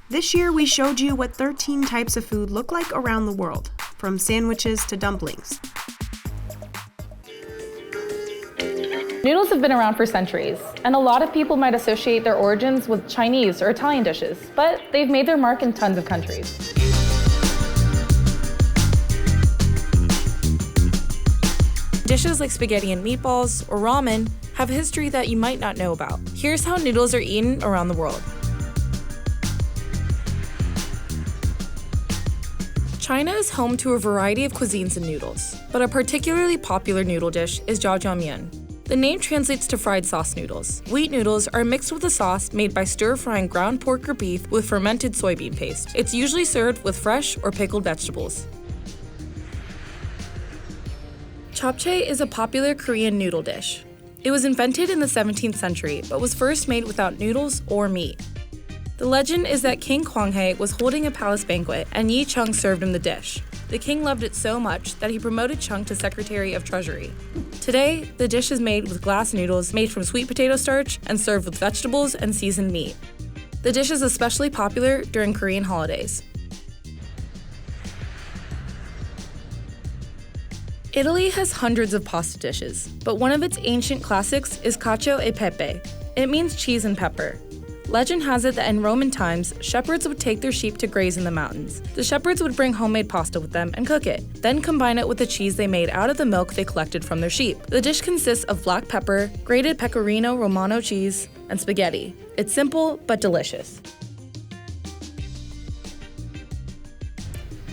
This year, we showed you what 13 types of food look like around the world, from sandwiches to dumplings. Noodles have been around for centuries, and a lot of people might associate their origins with Chinese or Italian dishes, but they've made their mark in tons of countries. Dishes like spaghetti and meatballs or ramen have a history that you might not know about. Here's how noodles are eaten around the world. China is home to a variety of cuisines and noodles, but a particularly popular noodle dish is jjajangmyeon. The name translates to fried sauce noodles. Wheat noodles are mixed with a sauce made by stir-frying ground pork or beef with fermented soybean paste. It's usually served with fresh or pickled vegetables. Japchae is a popular Korean noodle dish. It was invented in the 17th century, but was first made without noodles or meat. The legend is that King Kwanghae was holding a palace banquet and Yi Chung served him the dish. The king loved it so much that he promoted Chung to Secretary of Treasury. Today, the dish is made with glass noodles made from sweet potato starch and served with vegetables and seasoned meat. The dish is especially popular during Korean holidays. Italy has hundreds of pasta dishes, but one of its ancient classics is cacio e pepe. It means cheese and pepper. Legend has it that in Roman times, shepherds would take their sheep to graze in the mountains. The shepherds would bring homemade pasta with them and cook it, then combine it with the cheese they made out of the milk they collected from their sheep. The dish consists of black pepper, grated pecorino romano cheese, and spaghetti. It's simple but delicious.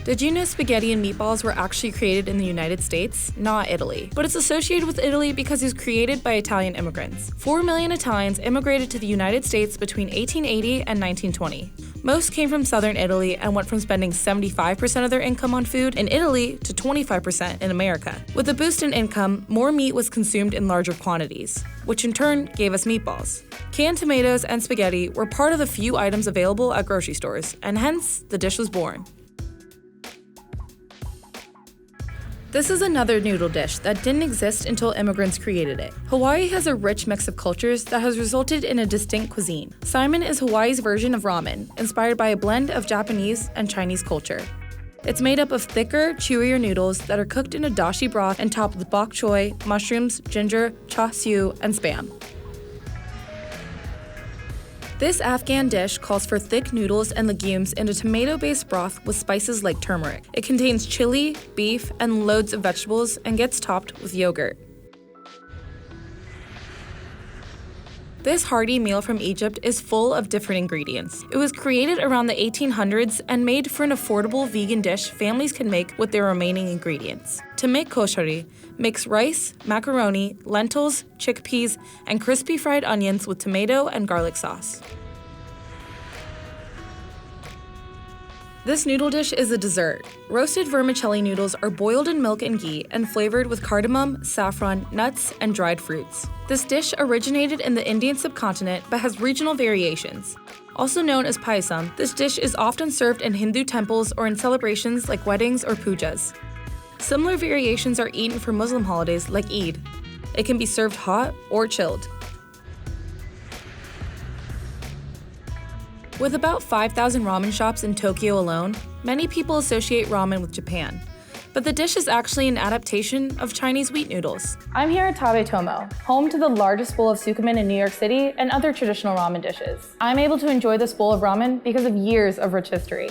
Did you know spaghetti and meatballs were actually created in the United States, not Italy? But it's associated with Italy because it was created by Italian immigrants. 4 million Italians immigrated to the United States between 1880 and 1920. Most came from southern Italy and went from spending 75% of their income on food in Italy to 25% in America. With the boost in income, more meat was consumed in larger quantities, which in turn gave us meatballs. Canned tomatoes and spaghetti were part of the few items available at grocery stores, and hence the dish was born. This is another noodle dish that didn't exist until immigrants created it. Hawaii has a rich mix of cultures that has resulted in a distinct cuisine. Saimin is Hawaii's version of ramen, inspired by a blend of Japanese and Chinese culture. It's made up of thicker, chewier noodles that are cooked in a dashi broth and topped with bok choy, mushrooms, ginger, char siu, and spam. This Afghan dish calls for thick noodles and legumes in a tomato-based broth with spices like turmeric. It contains chili, beef, and loads of vegetables and gets topped with yogurt. This hearty meal from Egypt is full of different ingredients. It was created around the 1800s and made for an affordable vegan dish families can make with their remaining ingredients. To make koshari, mix rice, macaroni, lentils, chickpeas, and crispy fried onions with tomato and garlic sauce. This noodle dish is a dessert. Roasted vermicelli noodles are boiled in milk and ghee and flavored with cardamom, saffron, nuts, and dried fruits. This dish originated in the Indian subcontinent but has regional variations. Also known as payasam, this dish is often served in Hindu temples or in celebrations like weddings or pujas. Similar variations are eaten for Muslim holidays like Eid. It can be served hot or chilled. With about 5,000 ramen shops in Tokyo alone, many people associate ramen with Japan. But the dish is actually an adaptation of Chinese wheat noodles. I'm here at Tabetomo, home to the largest bowl of sukumen in New York City and other traditional ramen dishes. I'm able to enjoy this bowl of ramen because of years of rich history.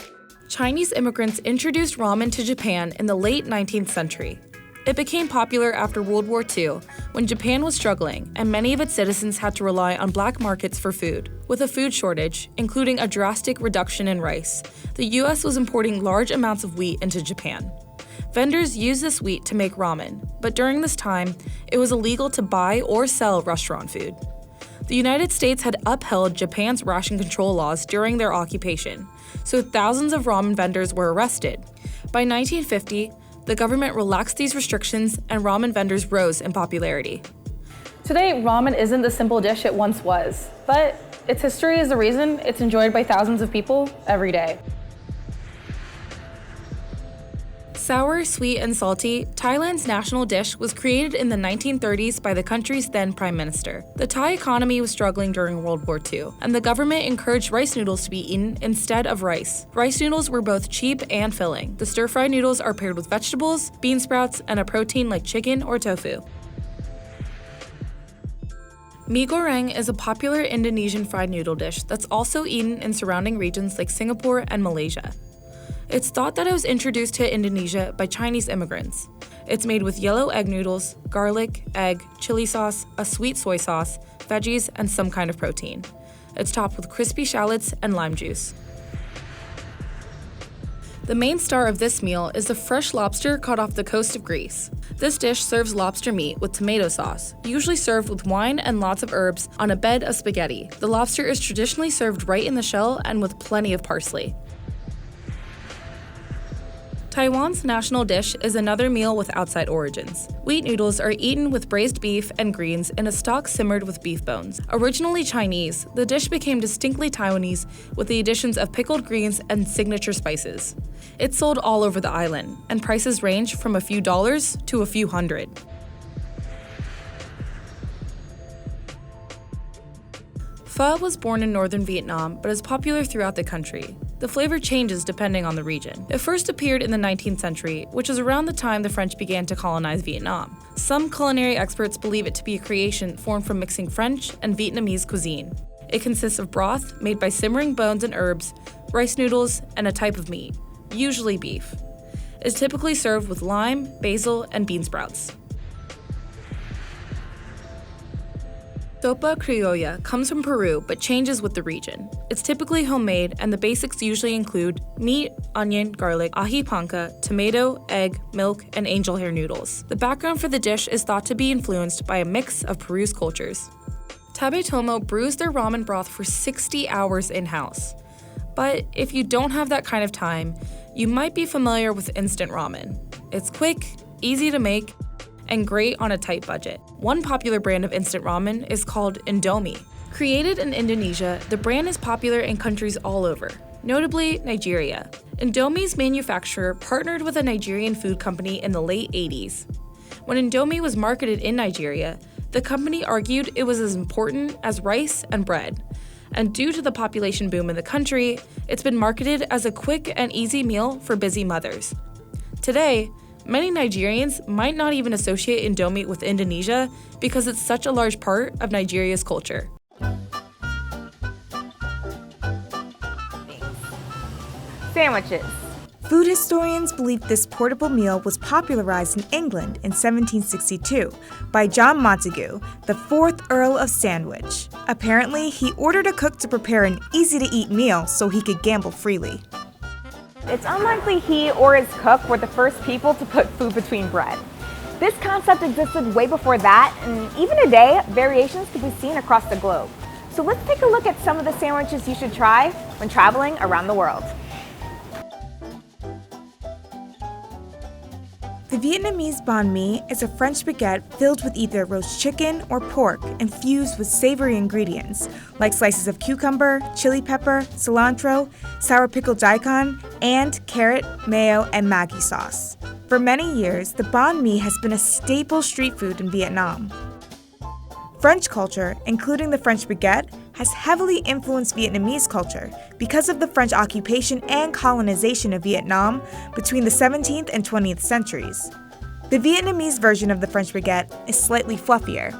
Chinese immigrants introduced ramen to Japan in the late 19th century. It became popular after World War II, when Japan was struggling and many of its citizens had to rely on black markets for food. With a food shortage, including a drastic reduction in rice, the US was importing large amounts of wheat into Japan. Vendors used this wheat to make ramen, but during this time, it was illegal to buy or sell restaurant food. The United States had upheld Japan's ration control laws during their occupation, so thousands of ramen vendors were arrested. By 1950, the government relaxed these restrictions and ramen vendors rose in popularity. Today, ramen isn't the simple dish it once was, but its history is the reason it's enjoyed by thousands of people every day. Sour, sweet, and salty, Thailand's national dish was created in the 1930s by the country's then prime minister. The Thai economy was struggling during World War II, and the government encouraged rice noodles to be eaten instead of rice. Rice noodles were both cheap and filling. The stir-fried noodles are paired with vegetables, bean sprouts, and a protein like chicken or tofu. Mie goreng is a popular Indonesian fried noodle dish that's also eaten in surrounding regions like Singapore and Malaysia. It's thought that it was introduced to Indonesia by Chinese immigrants. It's made with yellow egg noodles, garlic, egg, chili sauce, a sweet soy sauce, veggies, and some kind of protein. It's topped with crispy shallots and lime juice. The main star of this meal is the fresh lobster caught off the coast of Greece. This dish serves lobster meat with tomato sauce, usually served with wine and lots of herbs on a bed of spaghetti. The lobster is traditionally served right in the shell and with plenty of parsley. Taiwan's national dish is another meal with outside origins. Wheat noodles are eaten with braised beef and greens in a stock simmered with beef bones. Originally Chinese, the dish became distinctly Taiwanese with the additions of pickled greens and signature spices. It's sold all over the island, and prices range from a few dollars to a few hundred. Pho was born in northern Vietnam but is popular throughout the country. The flavor changes depending on the region. It first appeared in the 19th century, which is around the time the French began to colonize Vietnam. Some culinary experts believe it to be a creation formed from mixing French and Vietnamese cuisine. It consists of broth made by simmering bones and herbs, rice noodles, and a type of meat, usually beef. It's typically served with lime, basil, and bean sprouts. Sopa criolla comes from Peru but changes with the region. It's typically homemade, and the basics usually include meat, onion, garlic, ají panca, tomato, egg, milk, and angel hair noodles. The background for the dish is thought to be influenced by a mix of Peru's cultures. Tabetomo brews their ramen broth for 60 hours in-house. But if you don't have that kind of time, you might be familiar with instant ramen. It's quick, easy to make, and great on a tight budget. One popular brand of instant ramen is called Indomie. Created in Indonesia, the brand is popular in countries all over, notably Nigeria. Indomie's manufacturer partnered with a Nigerian food company in the late 80s. When Indomie was marketed in Nigeria, the company argued it was as important as rice and bread. And due to the population boom in the country, it's been marketed as a quick and easy meal for busy mothers. Today, many Nigerians might not even associate Indomie with Indonesia because it's such a large part of Nigeria's culture. Sandwiches. Food historians believe this portable meal was popularized in England in 1762 by John Montagu, the 4th Earl of Sandwich. Apparently, he ordered a cook to prepare an easy-to-eat meal so he could gamble freely. It's unlikely he or his cook were the first people to put food between bread. This concept existed way before that, and even today, variations can be seen across the globe. So let's take a look at some of the sandwiches you should try when traveling around the world. The Vietnamese banh mi is a French baguette filled with either roast chicken or pork infused with savory ingredients like slices of cucumber, chili pepper, cilantro, sour pickled daikon, and carrot, mayo, and Maggi sauce. For many years, the banh mi has been a staple street food in Vietnam. French culture, including the French baguette, has heavily influenced Vietnamese culture because of the French occupation and colonization of Vietnam between the 17th and 20th centuries. The Vietnamese version of the French baguette is slightly fluffier.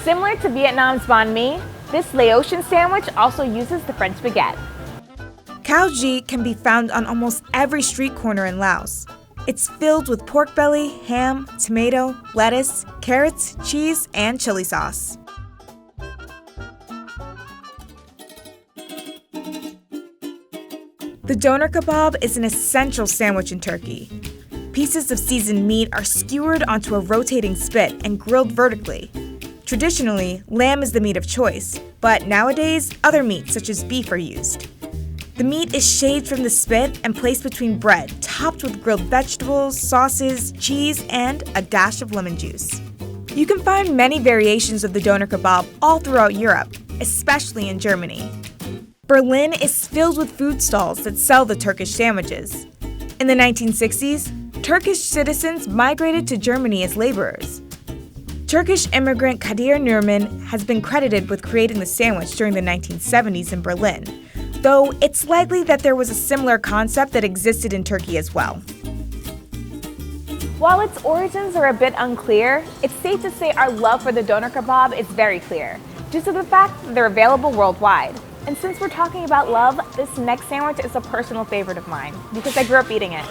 Similar to Vietnam's banh mi, this Laotian sandwich also uses the French baguette. Khao ji can be found on almost every street corner in Laos. It's filled with pork belly, ham, tomato, lettuce, carrots, cheese, and chili sauce. The doner kebab is an essential sandwich in Turkey. Pieces of seasoned meat are skewered onto a rotating spit and grilled vertically. Traditionally, lamb is the meat of choice, but nowadays, other meats such as beef are used. The meat is shaved from the spit and placed between bread, topped with grilled vegetables, sauces, cheese, and a dash of lemon juice. You can find many variations of the doner kebab all throughout Europe, especially in Germany. Berlin is filled with food stalls that sell the Turkish sandwiches. In the 1960s, Turkish citizens migrated to Germany as laborers. Turkish immigrant Kadir Nurman has been credited with creating the sandwich during the 1970s in Berlin, though it's likely that there was a similar concept that existed in Turkey as well. While its origins are a bit unclear, it's safe to say our love for the doner kebab is very clear, due to the fact that they're available worldwide. And since we're talking about love, this next sandwich is a personal favorite of mine, because I grew up eating it.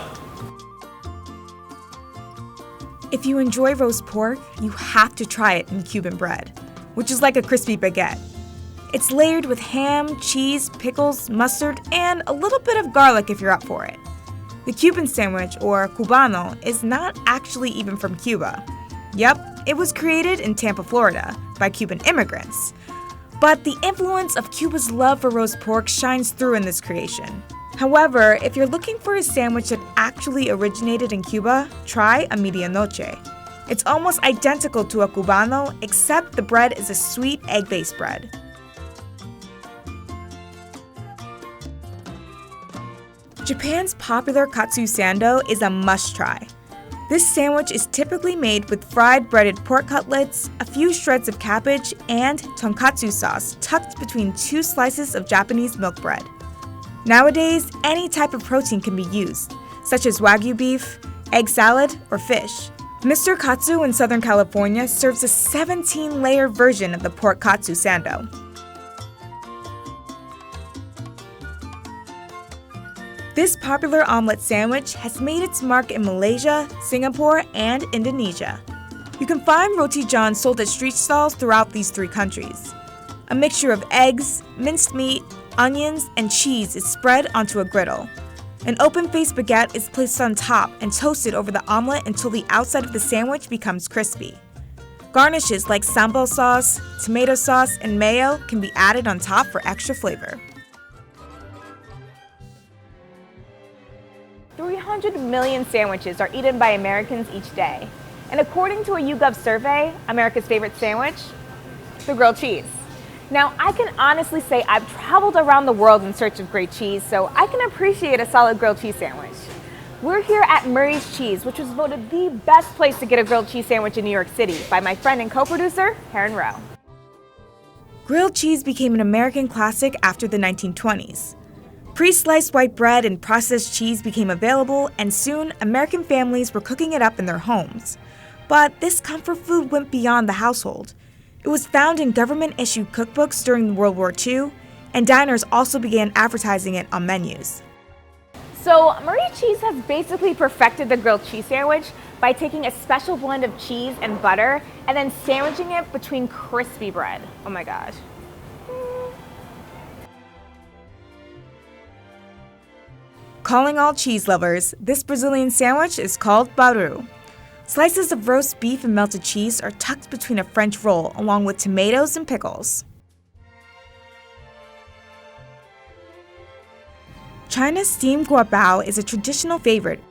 If you enjoy roast pork, you have to try it in Cuban bread, which is like a crispy baguette. It's layered with ham, cheese, pickles, mustard, and a little bit of garlic if you're up for it. The Cuban sandwich, or cubano, is not actually even from Cuba. Yep, it was created in Tampa, Florida, by Cuban immigrants. But the influence of Cuba's love for roast pork shines through in this creation. However, if you're looking for a sandwich that actually originated in Cuba, try a medianoche. It's almost identical to a cubano, except the bread is a sweet egg-based bread. Japan's popular katsu sando is a must-try. This sandwich is typically made with fried breaded pork cutlets, a few shreds of cabbage, and tonkatsu sauce tucked between two slices of Japanese milk bread. Nowadays, any type of protein can be used, such as Wagyu beef, egg salad, or fish. Mr. Katsu in Southern California serves a 17-layer version of the pork katsu sando. This popular omelet sandwich has made its mark in Malaysia, Singapore, and Indonesia. You can find roti john sold at street stalls throughout these three countries. A mixture of eggs, minced meat, onions, and cheese is spread onto a griddle. An open-faced baguette is placed on top and toasted over the omelet until the outside of the sandwich becomes crispy. Garnishes like sambal sauce, tomato sauce, and mayo can be added on top for extra flavor. 300 million sandwiches are eaten by Americans each day. And according to a YouGov survey, America's favorite sandwich? The grilled cheese. Now, I can honestly say I've traveled around the world in search of great cheese, so I can appreciate a solid grilled cheese sandwich. We're here at Murray's Cheese, which was voted the best place to get a grilled cheese sandwich in New York City by my friend and co-producer, Karen Rowe. Grilled cheese became an American classic after the 1920s. Pre-sliced white bread and processed cheese became available, and soon American families were cooking it up in their homes. But this comfort food went beyond the household. It was found in government-issued cookbooks during World War II, and diners also began advertising it on menus. So, Murray Cheese has basically perfected the grilled cheese sandwich by taking a special blend of cheese and butter and then sandwiching it between crispy bread. Oh my gosh. Calling all cheese lovers, this Brazilian sandwich is called bauru. Slices of roast beef and melted cheese are tucked between a French roll along with tomatoes and pickles. China's steamed guabao is a traditional favorite.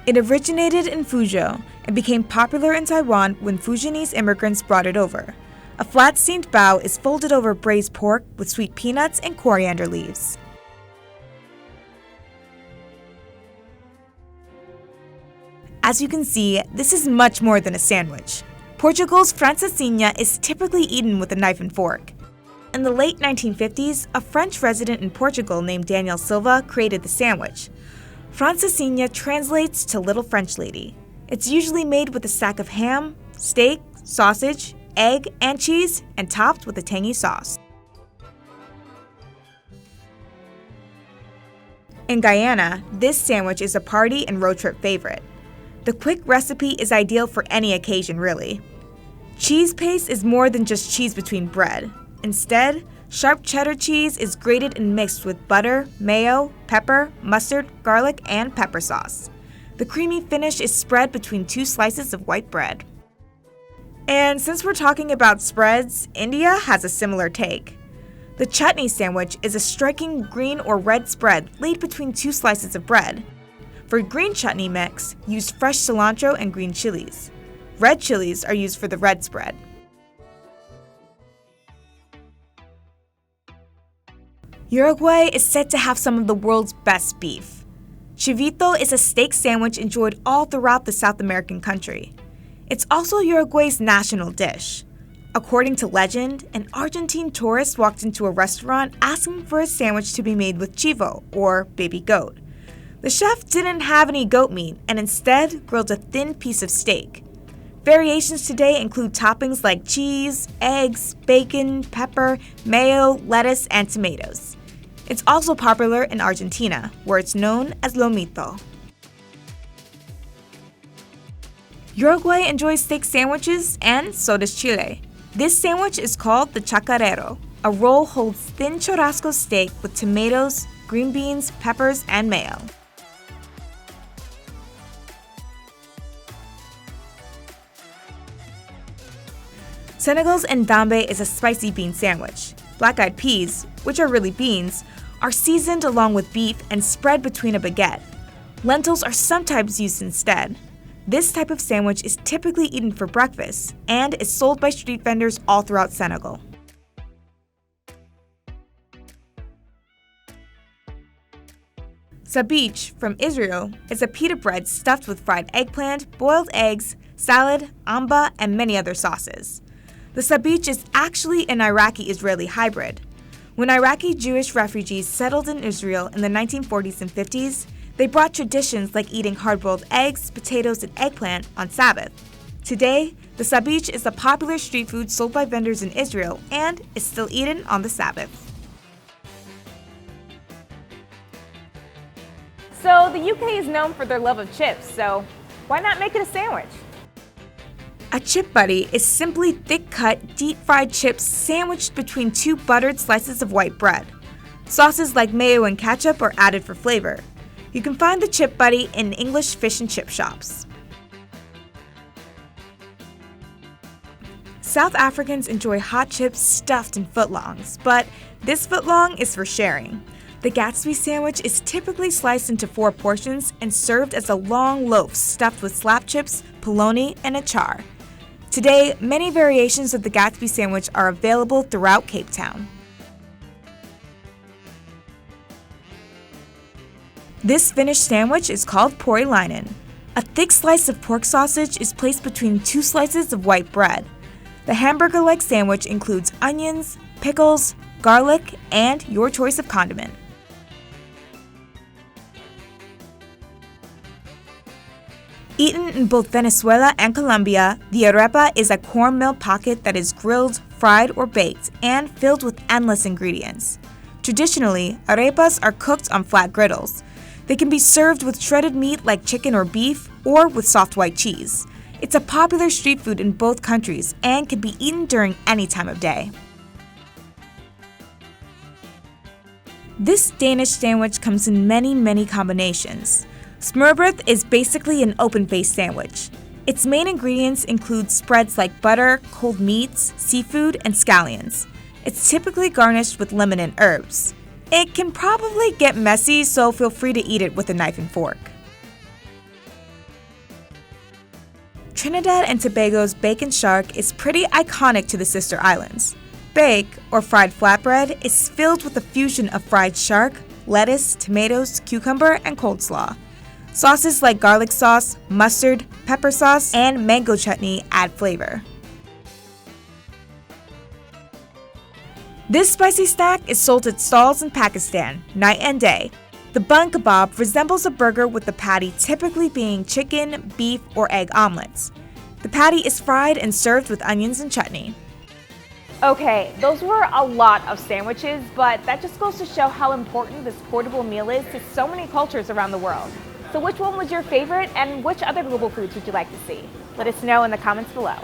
It originated in Fuzhou and became popular in Taiwan when Fujianese immigrants brought it over. A flat steamed bao is folded over braised pork with sweet peanuts and coriander leaves. As you can see, this is much more than a sandwich. Portugal's francesinha is typically eaten with a knife and fork. In the late 1950s, a French resident in Portugal named Daniel Silva created the sandwich. Francesinha translates to Little French Lady. It's usually made with a stack of ham, steak, sausage, egg, and cheese, and topped with a tangy sauce. In Guyana, this sandwich is a party and road trip favorite. The quick recipe is ideal for any occasion, really. Cheese paste is more than just cheese between bread. Instead, sharp cheddar cheese is grated and mixed with butter, mayo, pepper, mustard, garlic, and pepper sauce. The creamy finish is spread between two slices of white bread. And since we're talking about spreads, India has a similar take. The chutney sandwich is a striking green or red spread laid between two slices of bread. For green chutney mix, use fresh cilantro and green chilies. Red chilies are used for the red spread. Uruguay is said to have some of the world's best beef. Chivito is a steak sandwich enjoyed all throughout the South American country. It's also Uruguay's national dish. According to legend, an Argentine tourist walked into a restaurant asking for a sandwich to be made with chivo, or baby goat. The chef didn't have any goat meat and instead grilled a thin piece of steak. Variations today include toppings like cheese, eggs, bacon, pepper, mayo, lettuce, and tomatoes. It's also popular in Argentina, where it's known as lomito. Uruguay enjoys steak sandwiches, and so does Chile. This sandwich is called the chacarero. A roll holds thin churrasco steak with tomatoes, green beans, peppers, and mayo. Senegal's ndambe is a spicy bean sandwich. Black-eyed peas, which are really beans, are seasoned along with beef and spread between a baguette. Lentils are sometimes used instead. This type of sandwich is typically eaten for breakfast and is sold by street vendors all throughout Senegal. Sabich, from Israel, is a pita bread stuffed with fried eggplant, boiled eggs, salad, amba, and many other sauces. The sabich is actually an Iraqi-Israeli hybrid. When Iraqi Jewish refugees settled in Israel in the 1940s and 50s, they brought traditions like eating hard-boiled eggs, potatoes, and eggplant on Sabbath. Today, the sabich is a popular street food sold by vendors in Israel and is still eaten on the Sabbath. So the UK is known for their love of chips, so why not make it a sandwich? A chip buddy is simply thick-cut, deep-fried chips sandwiched between two buttered slices of white bread. Sauces like mayo and ketchup are added for flavor. You can find the chip buddy in English fish and chip shops. South Africans enjoy hot chips stuffed in footlongs, but this footlong is for sharing. The Gatsby sandwich is typically sliced into 4 portions and served as a long loaf stuffed with slap chips, polony, and achar. Today, many variations of the Gatsby sandwich are available throughout Cape Town. This finished sandwich is called porilainen. A thick slice of pork sausage is placed between 2 slices of white bread. The hamburger-like sandwich includes onions, pickles, garlic, and your choice of condiment. Eaten in both Venezuela and Colombia, the arepa is a cornmeal pocket that is grilled, fried, or baked, and filled with endless ingredients. Traditionally, arepas are cooked on flat griddles. They can be served with shredded meat like chicken or beef, or with soft white cheese. It's a popular street food in both countries and can be eaten during any time of day. This Danish sandwich comes in many combinations. Smørrebrød is basically an open-faced sandwich. Its main ingredients include spreads like butter, cold meats, seafood, and scallions. It's typically garnished with lemon and herbs. It can probably get messy, so feel free to eat it with a knife and fork. Trinidad and Tobago's bacon shark is pretty iconic to the sister islands. Bake, or fried flatbread, is filled with a fusion of fried shark, lettuce, tomatoes, cucumber, and coleslaw. Sauces like garlic sauce, mustard, pepper sauce, and mango chutney add flavor. This spicy snack is sold at stalls in Pakistan, night and day. The bun kebab resembles a burger with the patty typically being chicken, beef, or egg omelets. The patty is fried and served with onions and chutney. Okay, those were a lot of sandwiches, but that just goes to show how important this portable meal is to so many cultures around the world. So which one was your favorite, and which other global foods would you like to see? Let us know in the comments below.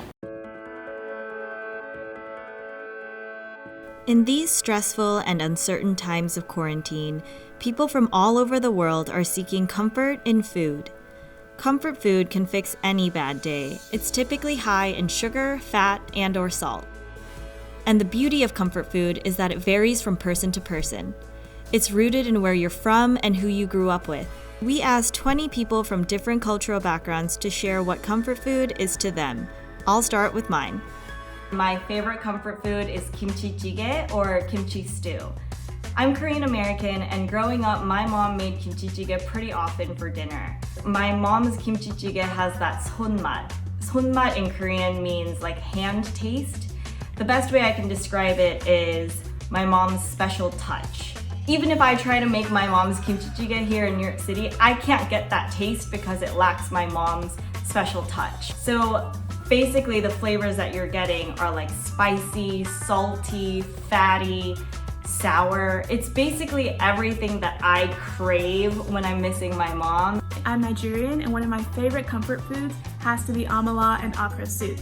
In these stressful and uncertain times of quarantine, people from all over the world are seeking comfort in food. Comfort food can fix any bad day. It's typically high in sugar, fat, and/or salt. And the beauty of comfort food is that it varies from person to person. It's rooted in where you're from and who you grew up with. We asked 20 people from different cultural backgrounds to share what comfort food is to them. I'll start with mine. My favorite comfort food is kimchi jjigae, or kimchi stew. I'm Korean American, and growing up, my mom made kimchi jjigae pretty often for dinner. My mom's kimchi jjigae has that 손맛. 손맛 in Korean means like hand taste. The best way I can describe it is my mom's special touch. Even if I try to make my mom's kimchi jjigae here in New York City, I can't get that taste because it lacks my mom's special touch. So basically the flavors that you're getting are like spicy, salty, fatty, sour. It's basically everything that I crave when I'm missing my mom. I'm Nigerian, and one of my favorite comfort foods has to be amala and okra soup.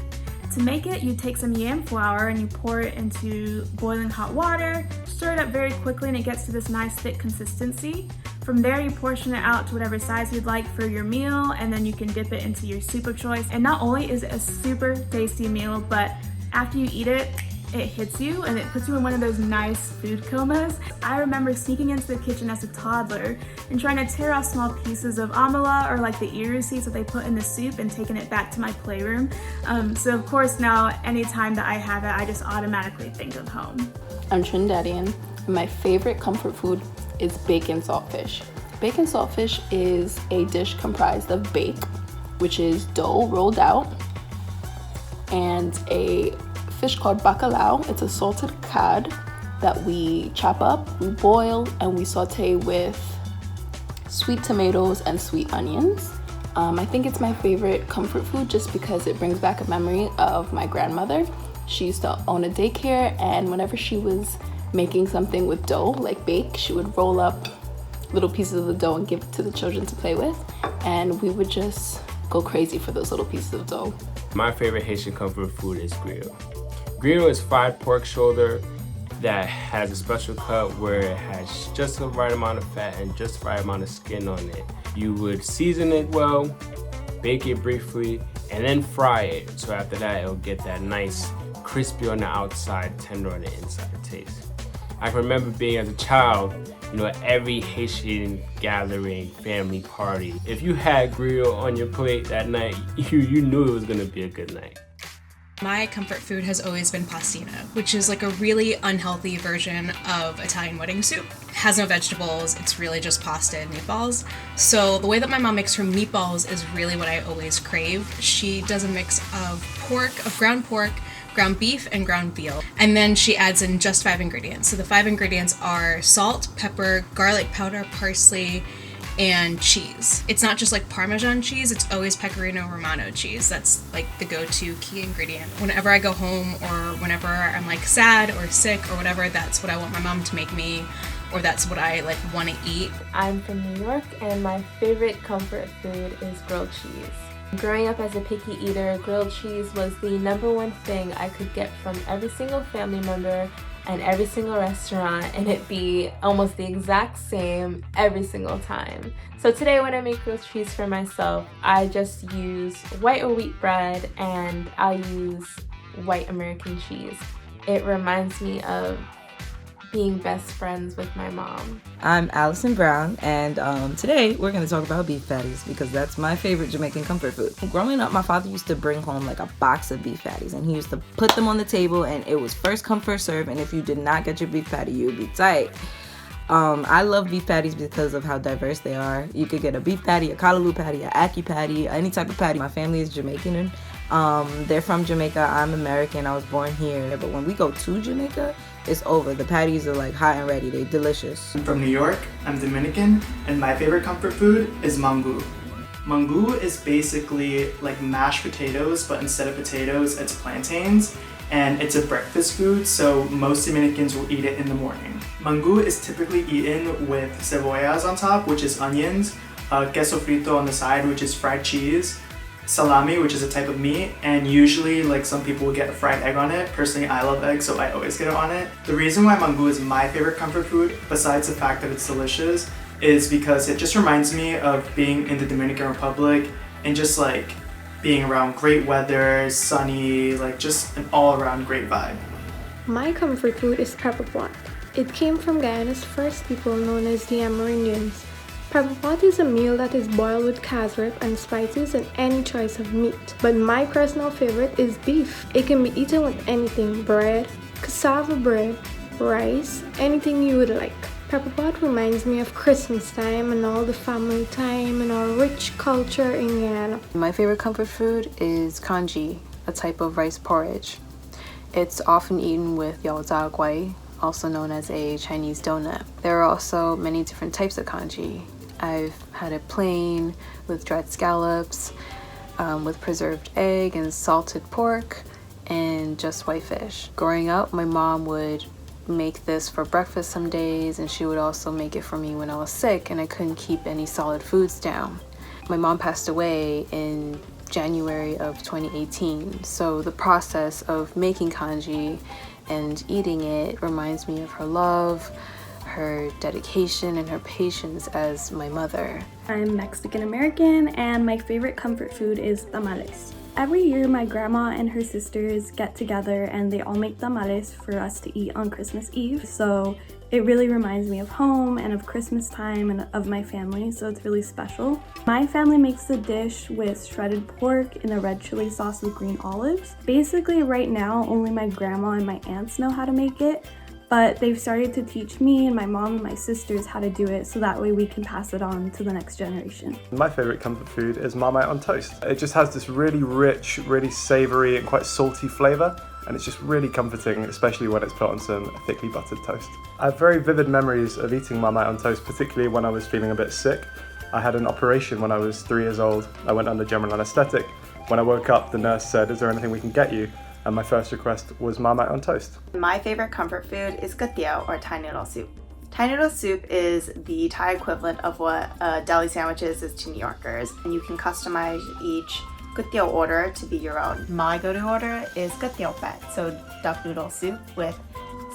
To make it, you take some yam flour and you pour it into boiling hot water, stir it up very quickly, and it gets to this nice thick consistency. From there, you portion it out to whatever size you'd like for your meal, and then you can dip it into your soup of choice. And not only is it a super tasty meal, but after you eat it, it hits you and it puts you in one of those nice food comas. I remember sneaking into the kitchen as a toddler and trying to tear off small pieces of amala or like the ear seeds that they put in the soup and taking it back to my playroom. So of course now, anytime that I have it, I just automatically think of home. I'm Trinidadian, and my favorite comfort food is bacon saltfish. Bacon saltfish is a dish comprised of bake, which is dough rolled out, and a fish called bacalao. It's a salted cod that we chop up, we boil, and we saute with sweet tomatoes and sweet onions. I think it's my favorite comfort food just because it brings back a memory of my grandmother. She used to own a daycare, and whenever she was making something with dough, like bake, she would roll up little pieces of the dough and give it to the children to play with, and we would just go crazy for those little pieces of dough. My favorite Haitian comfort food is griot. Griot is fried pork shoulder that has a special cut where it has just the right amount of fat and just the right amount of skin on it. You would season it well, bake it briefly, and then fry it. So after that, it'll get that nice crispy on the outside, tender on the inside taste. I can remember being as a child, at every Haitian gathering, family party, if you had griot on your plate that night, you knew it was gonna be a good night. My comfort food has always been pastina, which is like a really unhealthy version of Italian wedding soup. It has no vegetables, it's really just pasta and meatballs. So the way that my mom makes her meatballs is really what I always crave. She does a mix of ground pork, ground beef, and ground veal. And then she adds in just 5 ingredients. So the 5 ingredients are salt, pepper, garlic powder, parsley, and cheese. It's not just like Parmesan cheese, it's always Pecorino Romano cheese. That's like the go-to key ingredient. Whenever I go home or whenever I'm like sad or sick or whatever, that's what I want my mom to make me, or that's what I like want to eat. I'm from New York, and my favorite comfort food is grilled cheese. Growing up as a picky eater, grilled cheese was the #1 thing I could get from every single family member and every single restaurant, and it be almost the exact same every single time. So today when I make grilled cheese for myself, I just use white or wheat bread, and I use white American cheese. It reminds me of being best friends with my mom. I'm Allison Brown, and today we're going to talk about beef patties because that's my favorite Jamaican comfort food. Growing up, my father used to bring home like a box of beef patties, and he used to put them on the table, and it was first come, first serve, and if you did not get your beef patty, you would be tight. I love beef patties because of how diverse they are. You could get a beef patty, a callaloo patty, a ackee patty, any type of patty. My family is Jamaican. They're from Jamaica. I'm American. I was born here. But when we go to Jamaica, it's over. The patties are like hot and ready. They're delicious. I'm from New York. I'm Dominican. And my favorite comfort food is mango. Mango is basically like mashed potatoes, but instead of potatoes, it's plantains. And it's a breakfast food, so most Dominicans will eat it in the morning. Mango is typically eaten with cebollas on top, which is onions, queso frito on the side, which is fried cheese, salami, which is a type of meat, and usually like some people will get a fried egg on it. Personally, I love eggs, so I always get it on it. The reason why mango is my favorite comfort food, besides the fact that it's delicious, is because it just reminds me of being in the Dominican Republic and just like being around great weather, sunny, like just an all-around great vibe. My comfort food is pepper pot. It came from Guyana's first people known as the Amerindians. Pepper pot is a meal that is boiled with casserole and spices and any choice of meat. But my personal favorite is beef. It can be eaten with anything: bread, cassava bread, rice, anything you would like. Pepper pot reminds me of Christmas time and all the family time and our rich culture in Guyana. My favorite comfort food is congee, a type of rice porridge. It's often eaten with yao zha guai, also known as a Chinese donut. There are also many different types of congee. I've had it plain, with dried scallops, with preserved egg and salted pork, and just white fish. Growing up, my mom would make this for breakfast some days, and she would also make it for me when I was sick and I couldn't keep any solid foods down. My mom passed away in January of 2018, so the process of making congee and eating it reminds me of her love, her dedication, and her patience as my mother. I'm Mexican American, and my favorite comfort food is tamales. Every year my grandma and her sisters get together and they all make tamales for us to eat on Christmas Eve. So it really reminds me of home and of Christmas time and of my family, so it's really special. My family makes the dish with shredded pork in a red chili sauce with green olives. Basically right now only my grandma and my aunts know how to make it, but they've started to teach me and my mom and my sisters how to do it so that way we can pass it on to the next generation. My favorite comfort food is Marmite on toast. It just has this really rich, really savory and quite salty flavor, and it's just really comforting, especially when it's put on some thickly buttered toast. I have very vivid memories of eating Marmite on toast, particularly when I was feeling a bit sick. I had an operation when I was 3 years old. I went under general anesthetic. When I woke up, the nurse said, "Is there anything we can get you?" And my first request was Marmite on toast. My favorite comfort food is kutteo, or Thai noodle soup. Thai noodle soup is the Thai equivalent of what a deli sandwich is to New Yorkers. And you can customize each kutteo order to be your own. My go-to order is kutteo pet, so duck noodle soup with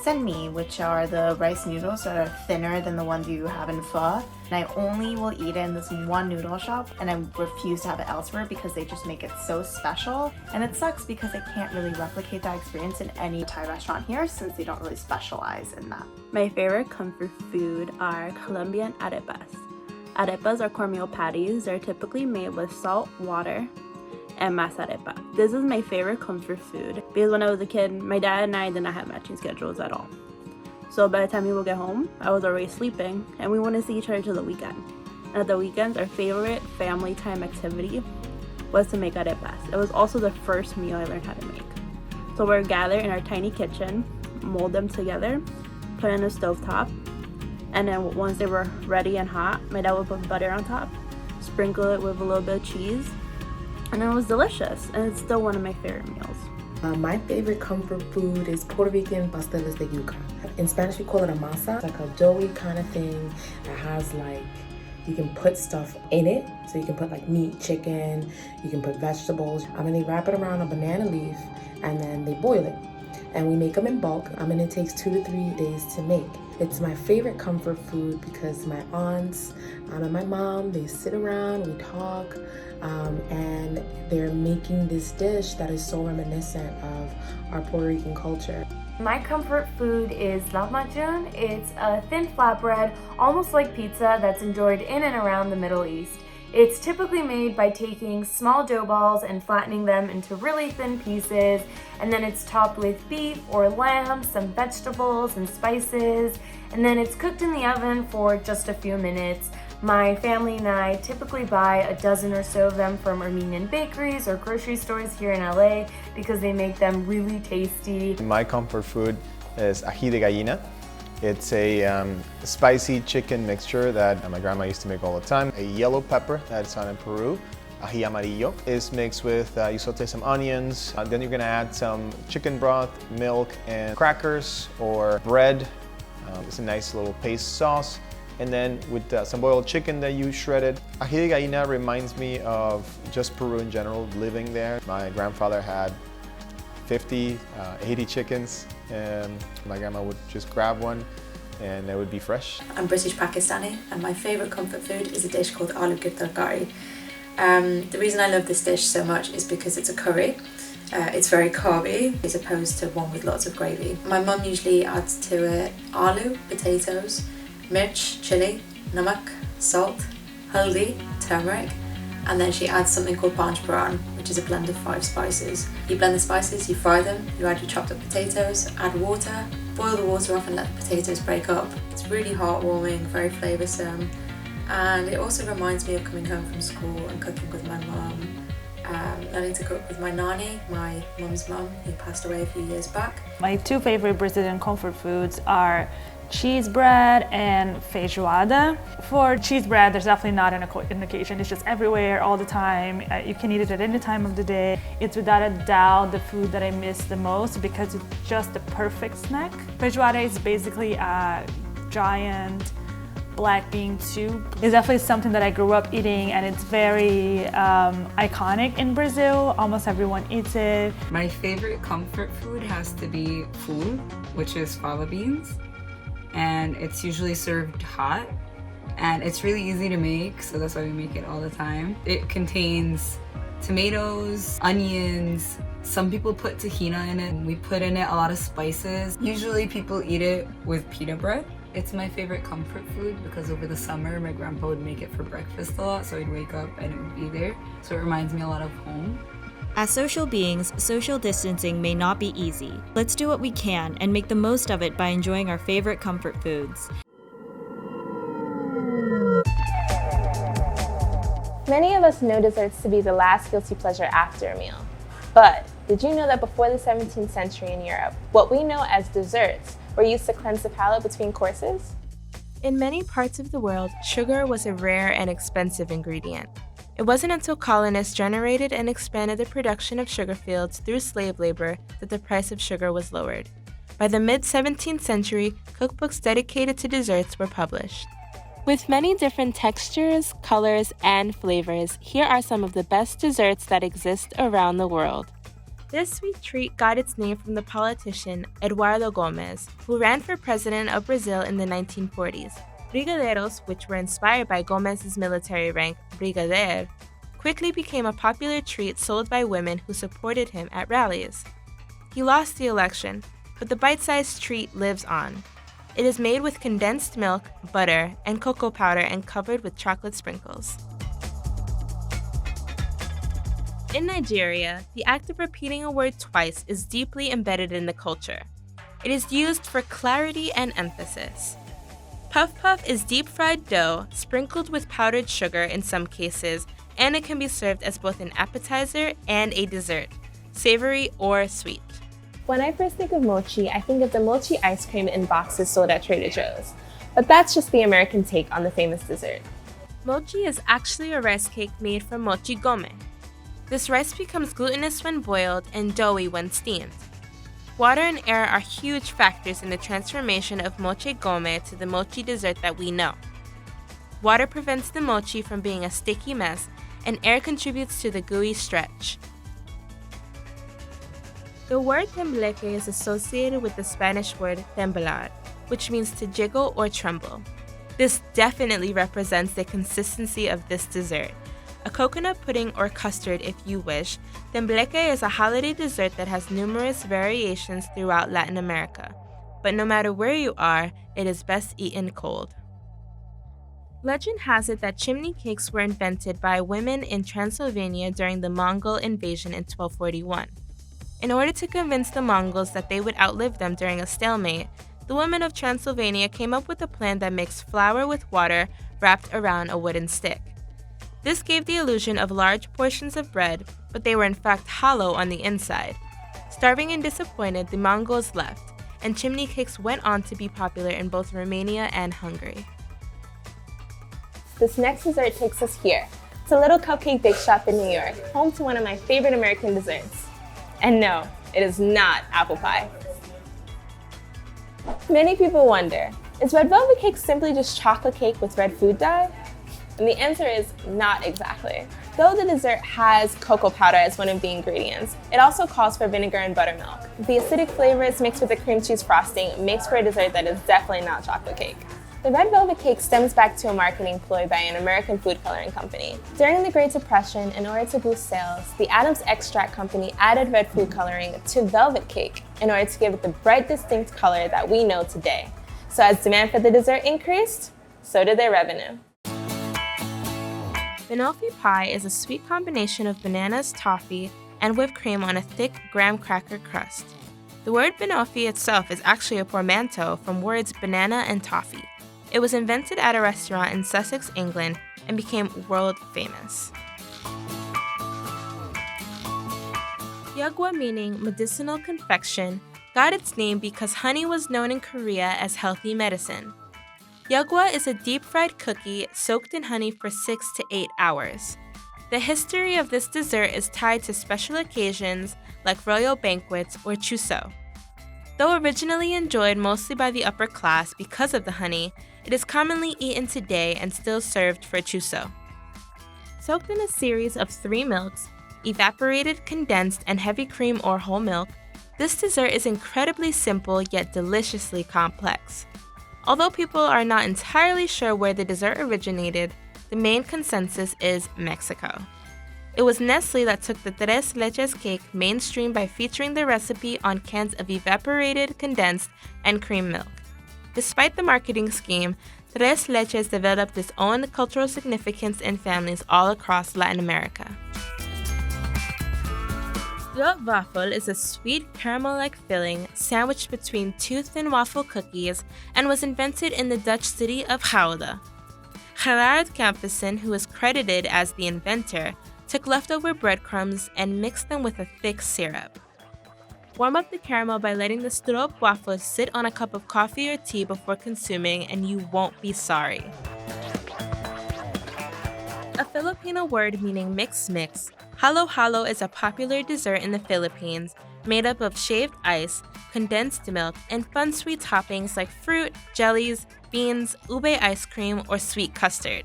senmi, which are the rice noodles that are thinner than the ones you have in pho. And I only will eat it in this one noodle shop, and I refuse to have it elsewhere because they just make it so special. And it sucks because I can't really replicate that experience in any Thai restaurant here since they don't really specialize in that. My favorite comfort food are Colombian arepas. Arepas are cornmeal patties. They're typically made with salt, water, and masa arepa. This is my favorite comfort food because when I was a kid, my dad and I did not have matching schedules at all. So by the time we would get home, I was already sleeping and we wouldn't see each other till the weekend. And at the weekends, our favorite family time activity was to make arepas. It was also the first meal I learned how to make. So we're gathered in our tiny kitchen, mold them together, put it in a stovetop, and then once they were ready and hot, my dad would put butter on top, sprinkle it with a little bit of cheese, and it was delicious, and it's still one of my favorite meals. My favorite comfort food is Puerto Rican pasteles de yuca. In Spanish we call it a masa. It's like a doughy kind of thing that has like, you can put stuff in it. So you can put like meat, chicken, you can put vegetables. And they wrap it around a banana leaf and then they boil it. And we make them in bulk. It takes 2 to 3 days to make. It's my favorite comfort food because my aunts and my mom, they sit around, we talk, and they're making this dish that is so reminiscent of our Puerto Rican culture. My comfort food is lahmacun. It's a thin flatbread, almost like pizza, that's enjoyed in and around the Middle East. It's typically made by taking small dough balls and flattening them into really thin pieces, and then it's topped with beef or lamb, some vegetables and spices, and then it's cooked in the oven for just a few minutes. My family and I typically buy a dozen or so of them from Armenian bakeries or grocery stores here in LA because they make them really tasty. My comfort food is ají de gallina. It's a spicy chicken mixture that my grandma used to make all the time. A yellow pepper that's found in Peru, ají amarillo, is mixed with, you saute some onions, then you're gonna add some chicken broth, milk, and crackers or bread. It's a nice little paste sauce. And then with some boiled chicken that you shredded. Ají de gallina reminds me of just Peru in general, living there. My grandfather had 50, 80 chickens, and my grandma would just grab one and it would be fresh. I'm British Pakistani, and my favourite comfort food is a dish called aloo ki tarkari. The reason I love this dish so much is because it's a curry. It's very carby as opposed to one with lots of gravy. My mum usually adds to it aloo, potatoes, mirch, chili, namak, salt, haldi, turmeric, and then she adds something called banj paran, which which is a blend of 5 spices. You blend the spices, you fry them, you add your chopped up potatoes, add water, boil the water off and let the potatoes break up. It's really heartwarming, very flavoursome, and it also reminds me of coming home from school and cooking with my mum. Learning to cook with my nanny, my mum's mum, who passed away a few years back. My 2 favorite Brazilian comfort foods are cheese bread and feijoada. For cheese bread, there's definitely not an occasion. It's just everywhere, all the time. You can eat it at any time of the day. It's without a doubt the food that I miss the most because it's just the perfect snack. Feijoada is basically a giant black bean soup. It's definitely something that I grew up eating, and it's very iconic in Brazil. Almost everyone eats it. My favorite comfort food has to be full, which is fava beans, and it's usually served hot, and it's really easy to make, so that's why we make it all the time. It contains tomatoes, onions. Some people put tahini in it. We put in it a lot of spices. Usually people eat it with pita bread. It's my favorite comfort food because over the summer my grandpa would make it for breakfast a lot, so I'd wake up and it would be there. So it reminds me a lot of home. As social beings, social distancing may not be easy. Let's do what we can and make the most of it by enjoying our favorite comfort foods. Many of us know desserts to be the last guilty pleasure after a meal. But did you know that before the 17th century in Europe, what we know as desserts were used to cleanse the palate between courses? In many parts of the world, sugar was a rare and expensive ingredient. It wasn't until colonists generated and expanded the production of sugar fields through slave labor that the price of sugar was lowered. By the mid-17th century, cookbooks dedicated to desserts were published. With many different textures, colors, and flavors, here are some of the best desserts that exist around the world. This sweet treat got its name from the politician Eduardo Gomes, who ran for president of Brazil in the 1940s. Brigadeiros, which were inspired by Gomes's military rank, brigadier, quickly became a popular treat sold by women who supported him at rallies. He lost the election, but the bite-sized treat lives on. It is made with condensed milk, butter, and cocoa powder and covered with chocolate sprinkles. In Nigeria, the act of repeating a word twice is deeply embedded in the culture. It is used for clarity and emphasis. Puff puff is deep-fried dough sprinkled with powdered sugar in some cases, and it can be served as both an appetizer and a dessert, savory or sweet. When I first think of mochi, I think of the mochi ice cream in boxes sold at Trader Joe's. But that's just the American take on the famous dessert. Mochi is actually a rice cake made from mochi gome. This rice becomes glutinous when boiled and doughy when steamed. Water and air are huge factors in the transformation of mochi gome to the mochi dessert that we know. Water prevents the mochi from being a sticky mess, and air contributes to the gooey stretch. The word tembleque is associated with the Spanish word temblar, which means to jiggle or tremble. This definitely represents the consistency of this dessert. A coconut pudding or custard if you wish, tembleque is a holiday dessert that has numerous variations throughout Latin America. But no matter where you are, it is best eaten cold. Legend has it that chimney cakes were invented by women in Transylvania during the Mongol invasion in 1241. In order to convince the Mongols that they would outlive them during a stalemate, the women of Transylvania came up with a plan that mixed flour with water wrapped around a wooden stick. This gave the illusion of large portions of bread, but they were in fact hollow on the inside. Starving and disappointed, the Mongols left, and chimney cakes went on to be popular in both Romania and Hungary. This next dessert takes us here. It's a little cupcake bake shop in New York, home to one of my favorite American desserts. And no, it is not apple pie. Many people wonder, is red velvet cake simply just chocolate cake with red food dye? And the answer is not exactly. Though the dessert has cocoa powder as one of the ingredients, it also calls for vinegar and buttermilk. The acidic flavors mixed with the cream cheese frosting makes for a dessert that is definitely not chocolate cake. The red velvet cake stems back to a marketing ploy by an American food coloring company. During the Great Depression, in order to boost sales, the Adams Extract Company added red food coloring to velvet cake in order to give it the bright, distinct color that we know today. So as demand for the dessert increased, so did their revenue. Banoffee pie is a sweet combination of bananas, toffee, and whipped cream on a thick graham cracker crust. The word banoffee itself is actually a portmanteau from words banana and toffee. It was invented at a restaurant in Sussex, England, and became world famous. Yagwa, meaning medicinal confection, got its name because honey was known in Korea as healthy medicine. Yagwa is a deep-fried cookie soaked in honey for 6 to 8 hours. The history of this dessert is tied to special occasions like royal banquets or chuseok. Though originally enjoyed mostly by the upper class because of the honey, it is commonly eaten today and still served for chuseok. Soaked in a series of 3 milks, evaporated, condensed, and heavy cream or whole milk, this dessert is incredibly simple yet deliciously complex. Although people are not entirely sure where the dessert originated, the main consensus is Mexico. It was Nestle that took the tres leches cake mainstream by featuring the recipe on cans of evaporated, condensed, and cream milk. Despite the marketing scheme, tres leches developed its own cultural significance in families all across Latin America. Stroop waffle is a sweet caramel-like filling sandwiched between 2 thin waffle cookies and was invented in the Dutch city of Gouda. Gerard Campussen, who is credited as the inventor, took leftover breadcrumbs and mixed them with a thick syrup. Warm up the caramel by letting the stroop waffles sit on a cup of coffee or tea before consuming, and you won't be sorry. A Filipino word meaning mix, halo-halo is a popular dessert in the Philippines made up of shaved ice, condensed milk, and fun sweet toppings like fruit, jellies, beans, ube ice cream, or sweet custard.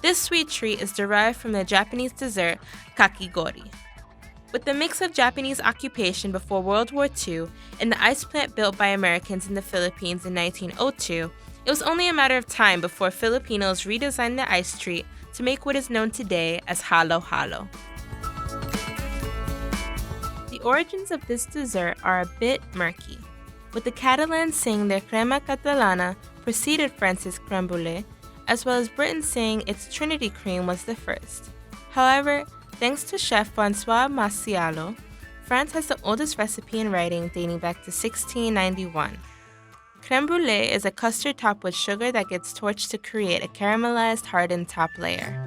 This sweet treat is derived from the Japanese dessert kakigori. With the mix of Japanese occupation before World War II and the ice plant built by Americans in the Philippines in 1902, it was only a matter of time before Filipinos redesigned the ice treat to make what is known today as halo-halo. The origins of this dessert are a bit murky, with the Catalans saying their crema catalana preceded France's crème brûlée, as well as Britain saying its Trinity cream was the first. However, thanks to chef François Massialo, France has the oldest recipe in writing dating back to 1691. Crème brûlée is a custard topped with sugar that gets torched to create a caramelized hardened top layer.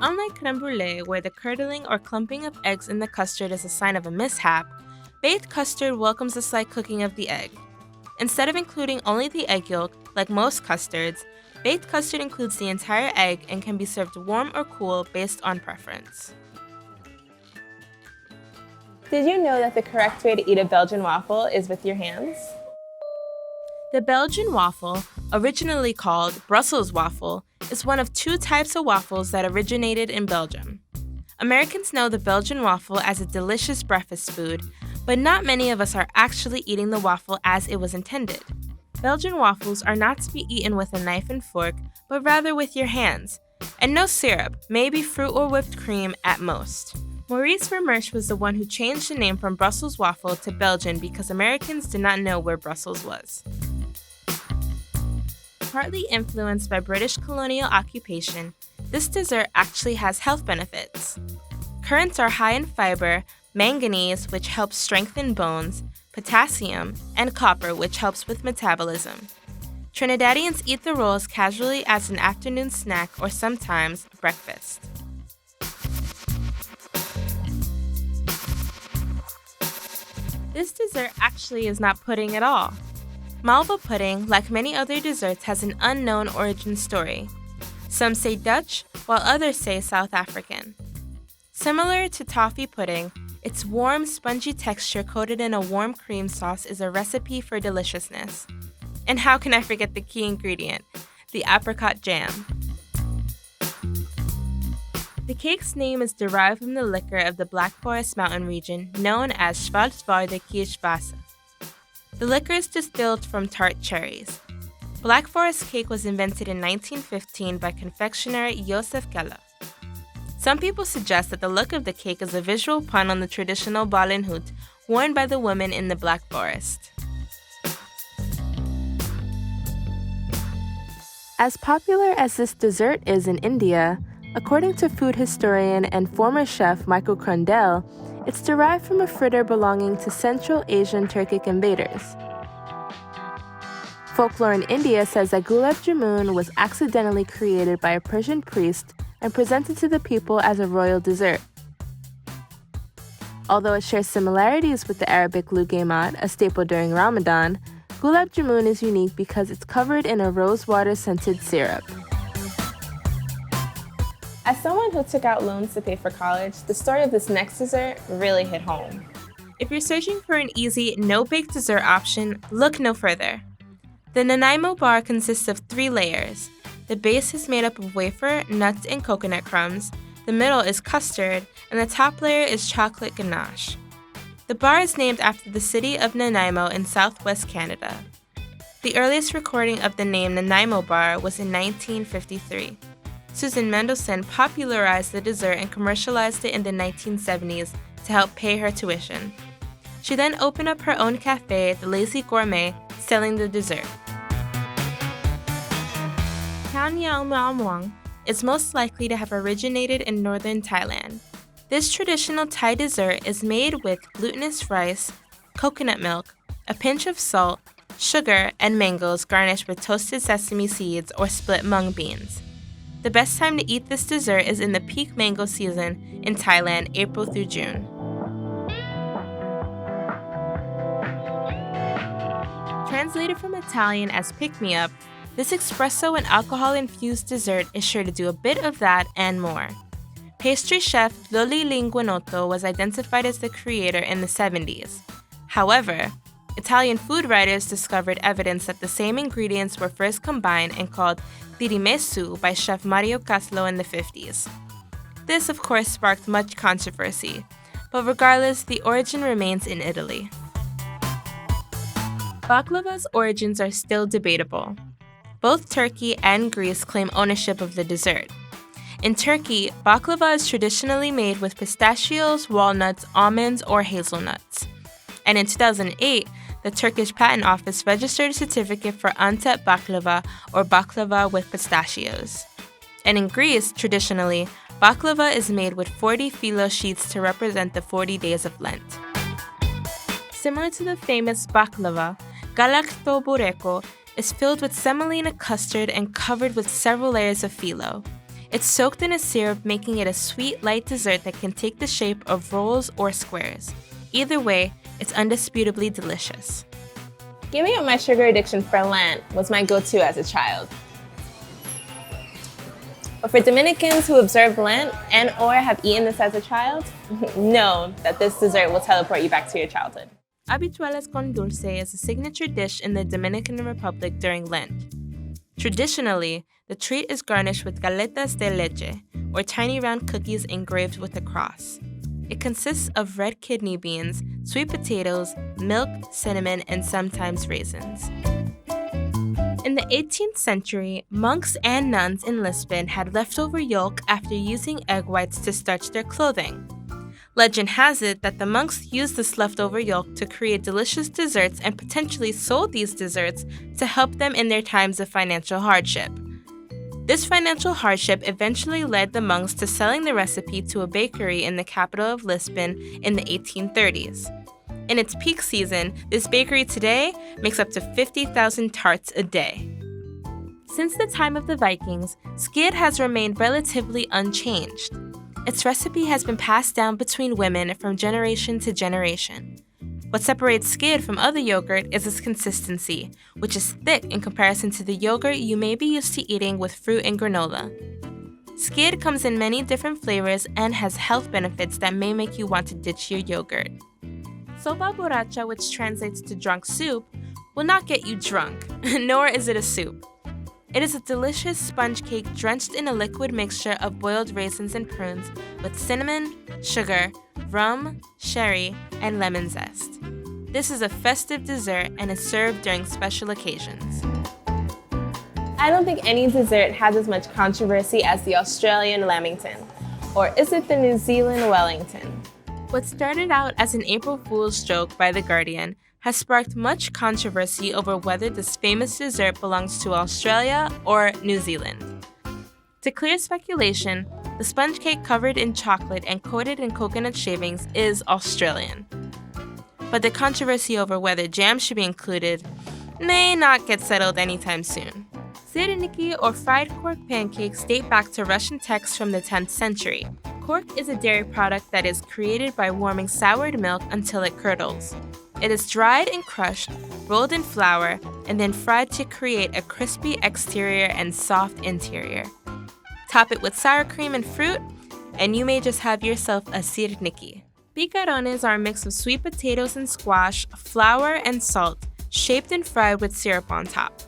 Unlike crème brûlée, where the curdling or clumping of eggs in the custard is a sign of a mishap, baked custard welcomes a slight cooking of the egg. Instead of including only the egg yolk, like most custards, baked custard includes the entire egg and can be served warm or cool based on preference. Did you know that the correct way to eat a Belgian waffle is with your hands? The Belgian waffle, originally called Brussels waffle, is one of 2 types of waffles that originated in Belgium. Americans know the Belgian waffle as a delicious breakfast food, but not many of us are actually eating the waffle as it was intended. Belgian waffles are not to be eaten with a knife and fork, but rather with your hands. And no syrup, maybe fruit or whipped cream at most. Maurice Vermersch was the one who changed the name from Brussels waffle to Belgian because Americans did not know where Brussels was. Partly influenced by British colonial occupation, this dessert actually has health benefits. Currants are high in fiber, manganese, which helps strengthen bones, potassium, and copper, which helps with metabolism. Trinidadians eat the rolls casually as an afternoon snack or sometimes breakfast. This dessert actually is not pudding at all. Malva pudding, like many other desserts, has an unknown origin story. Some say Dutch, while others say South African. Similar to toffee pudding, its warm, spongy texture coated in a warm cream sauce is a recipe for deliciousness. And how can I forget the key ingredient, the apricot jam? The cake's name is derived from the liquor of the Black Forest mountain region known as Schwarzwälder Kirschwasser. The liquor is distilled from tart cherries. Black Forest cake was invented in 1915 by confectioner Josef Keller. Some people suggest that the look of the cake is a visual pun on the traditional ballenhoed worn by the women in the Black Forest. As popular as this dessert is in India, according to food historian and former chef Michael Krundell, it's derived from a fritter belonging to Central Asian Turkic invaders. Folklore in India says that gulab jamun was accidentally created by a Persian priest and presented to the people as a royal dessert. Although it shares similarities with the Arabic lughaimat, a staple during Ramadan, gulab jamun is unique because it's covered in a rosewater-scented syrup. As someone who took out loans to pay for college, the story of this next dessert really hit home. If you're searching for an easy, no-bake dessert option, look no further. The Nanaimo bar consists of 3 layers. The base is made up of wafer, nuts, and coconut crumbs, the middle is custard, and the top layer is chocolate ganache. The bar is named after the city of Nanaimo in southwest Canada. The earliest recording of the name Nanaimo bar was in 1953. Susan Mendelsohn popularized the dessert and commercialized it in the 1970s to help pay her tuition. She then opened up her own cafe, the Lazy Gourmet, selling the dessert. Khao Nhao Mao Muang is most likely to have originated in northern Thailand. This traditional Thai dessert is made with glutinous rice, coconut milk, a pinch of salt, sugar, and mangoes garnished with toasted sesame seeds or split mung beans. The best time to eat this dessert is in the peak mango season in Thailand, April through June. Translated from Italian as pick-me-up, this espresso and alcohol-infused dessert is sure to do a bit of that and more. Pastry chef Loli Linguinotto was identified as the creator in the 70s. However, Italian food writers discovered evidence that the same ingredients were first combined and called tiramisù by chef Mario Caslo in the 50s. This, of course, sparked much controversy, but regardless, the origin remains in Italy. Baklava's origins are still debatable. Both Turkey and Greece claim ownership of the dessert. In Turkey, baklava is traditionally made with pistachios, walnuts, almonds, or hazelnuts. And in 2008, the Turkish Patent Office registered a certificate for Antep baklava, or baklava with pistachios. And in Greece, traditionally, baklava is made with 40 phyllo sheets to represent the 40 days of Lent. Similar to the famous baklava, galaktoboreko is filled with semolina custard and covered with several layers of phyllo. It's soaked in a syrup, making it a sweet, light dessert that can take the shape of rolls or squares. Either way, it's undisputably delicious. Giving up my sugar addiction for Lent was my go-to as a child. But for Dominicans who observe Lent and or have eaten this as a child, know that this dessert will teleport you back to your childhood. Habichuelas con dulce is a signature dish in the Dominican Republic during Lent. Traditionally, the treat is garnished with galetas de leche, or tiny round cookies engraved with a cross. It consists of red kidney beans, sweet potatoes, milk, cinnamon, and sometimes raisins. In the 18th century, monks and nuns in Lisbon had leftover yolk after using egg whites to starch their clothing. Legend has it that the monks used this leftover yolk to create delicious desserts and potentially sold these desserts to help them in their times of financial hardship. This financial hardship eventually led the monks to selling the recipe to a bakery in the capital of Lisbon in the 1830s. In its peak season, this bakery today makes up to 50,000 tarts a day. Since the time of the Vikings, skyr has remained relatively unchanged. Its recipe has been passed down between women from generation to generation. What separates skyr from other yogurt is its consistency, which is thick in comparison to the yogurt you may be used to eating with fruit and granola. Skyr comes in many different flavors and has health benefits that may make you want to ditch your yogurt. Sopa borracha, which translates to drunk soup, will not get you drunk, nor is it a soup. It is a delicious sponge cake drenched in a liquid mixture of boiled raisins and prunes with cinnamon, sugar, rum, sherry, and lemon zest. This is a festive dessert and is served during special occasions. I don't think any dessert has as much controversy as the Australian Lamington. Or is it the New Zealand Wellington? What started out as an April Fool's joke by The Guardian has sparked much controversy over whether this famous dessert belongs to Australia or New Zealand. To clear speculation, the sponge cake covered in chocolate and coated in coconut shavings is Australian. But the controversy over whether jam should be included may not get settled anytime soon. Syrniki or fried cork pancakes date back to Russian texts from the 10th century. Cork is a dairy product that is created by warming soured milk until it curdles. It is dried and crushed, rolled in flour, and then fried to create a crispy exterior and soft interior. Top it with sour cream and fruit, and you may just have yourself a syrniki. Picarones are a mix of sweet potatoes and squash, flour, and salt, shaped and fried with syrup on top.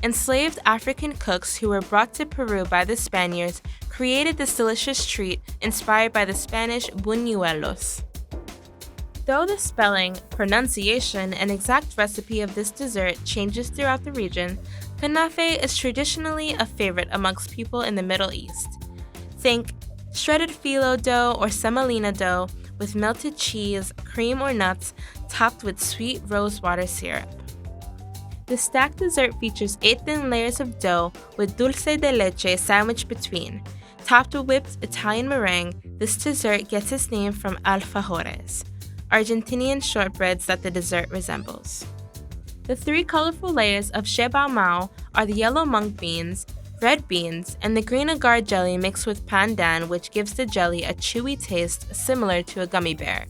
Enslaved African cooks who were brought to Peru by the Spaniards created this delicious treat inspired by the Spanish buñuelos. Though the spelling, pronunciation, and exact recipe of this dessert changes throughout the region, kunafe is traditionally a favorite amongst people in the Middle East. Think shredded phyllo dough or semolina dough with melted cheese, cream, or nuts topped with sweet rosewater syrup. The stacked dessert features 8 thin layers of dough with dulce de leche sandwiched between. Topped with whipped Italian meringue, this dessert gets its name from alfajores, Argentinian shortbreads that the dessert resembles. The 3 colorful layers of shebao mao are the yellow mung beans, red beans, and the green agar jelly mixed with pandan, which gives the jelly a chewy taste similar to a gummy bear.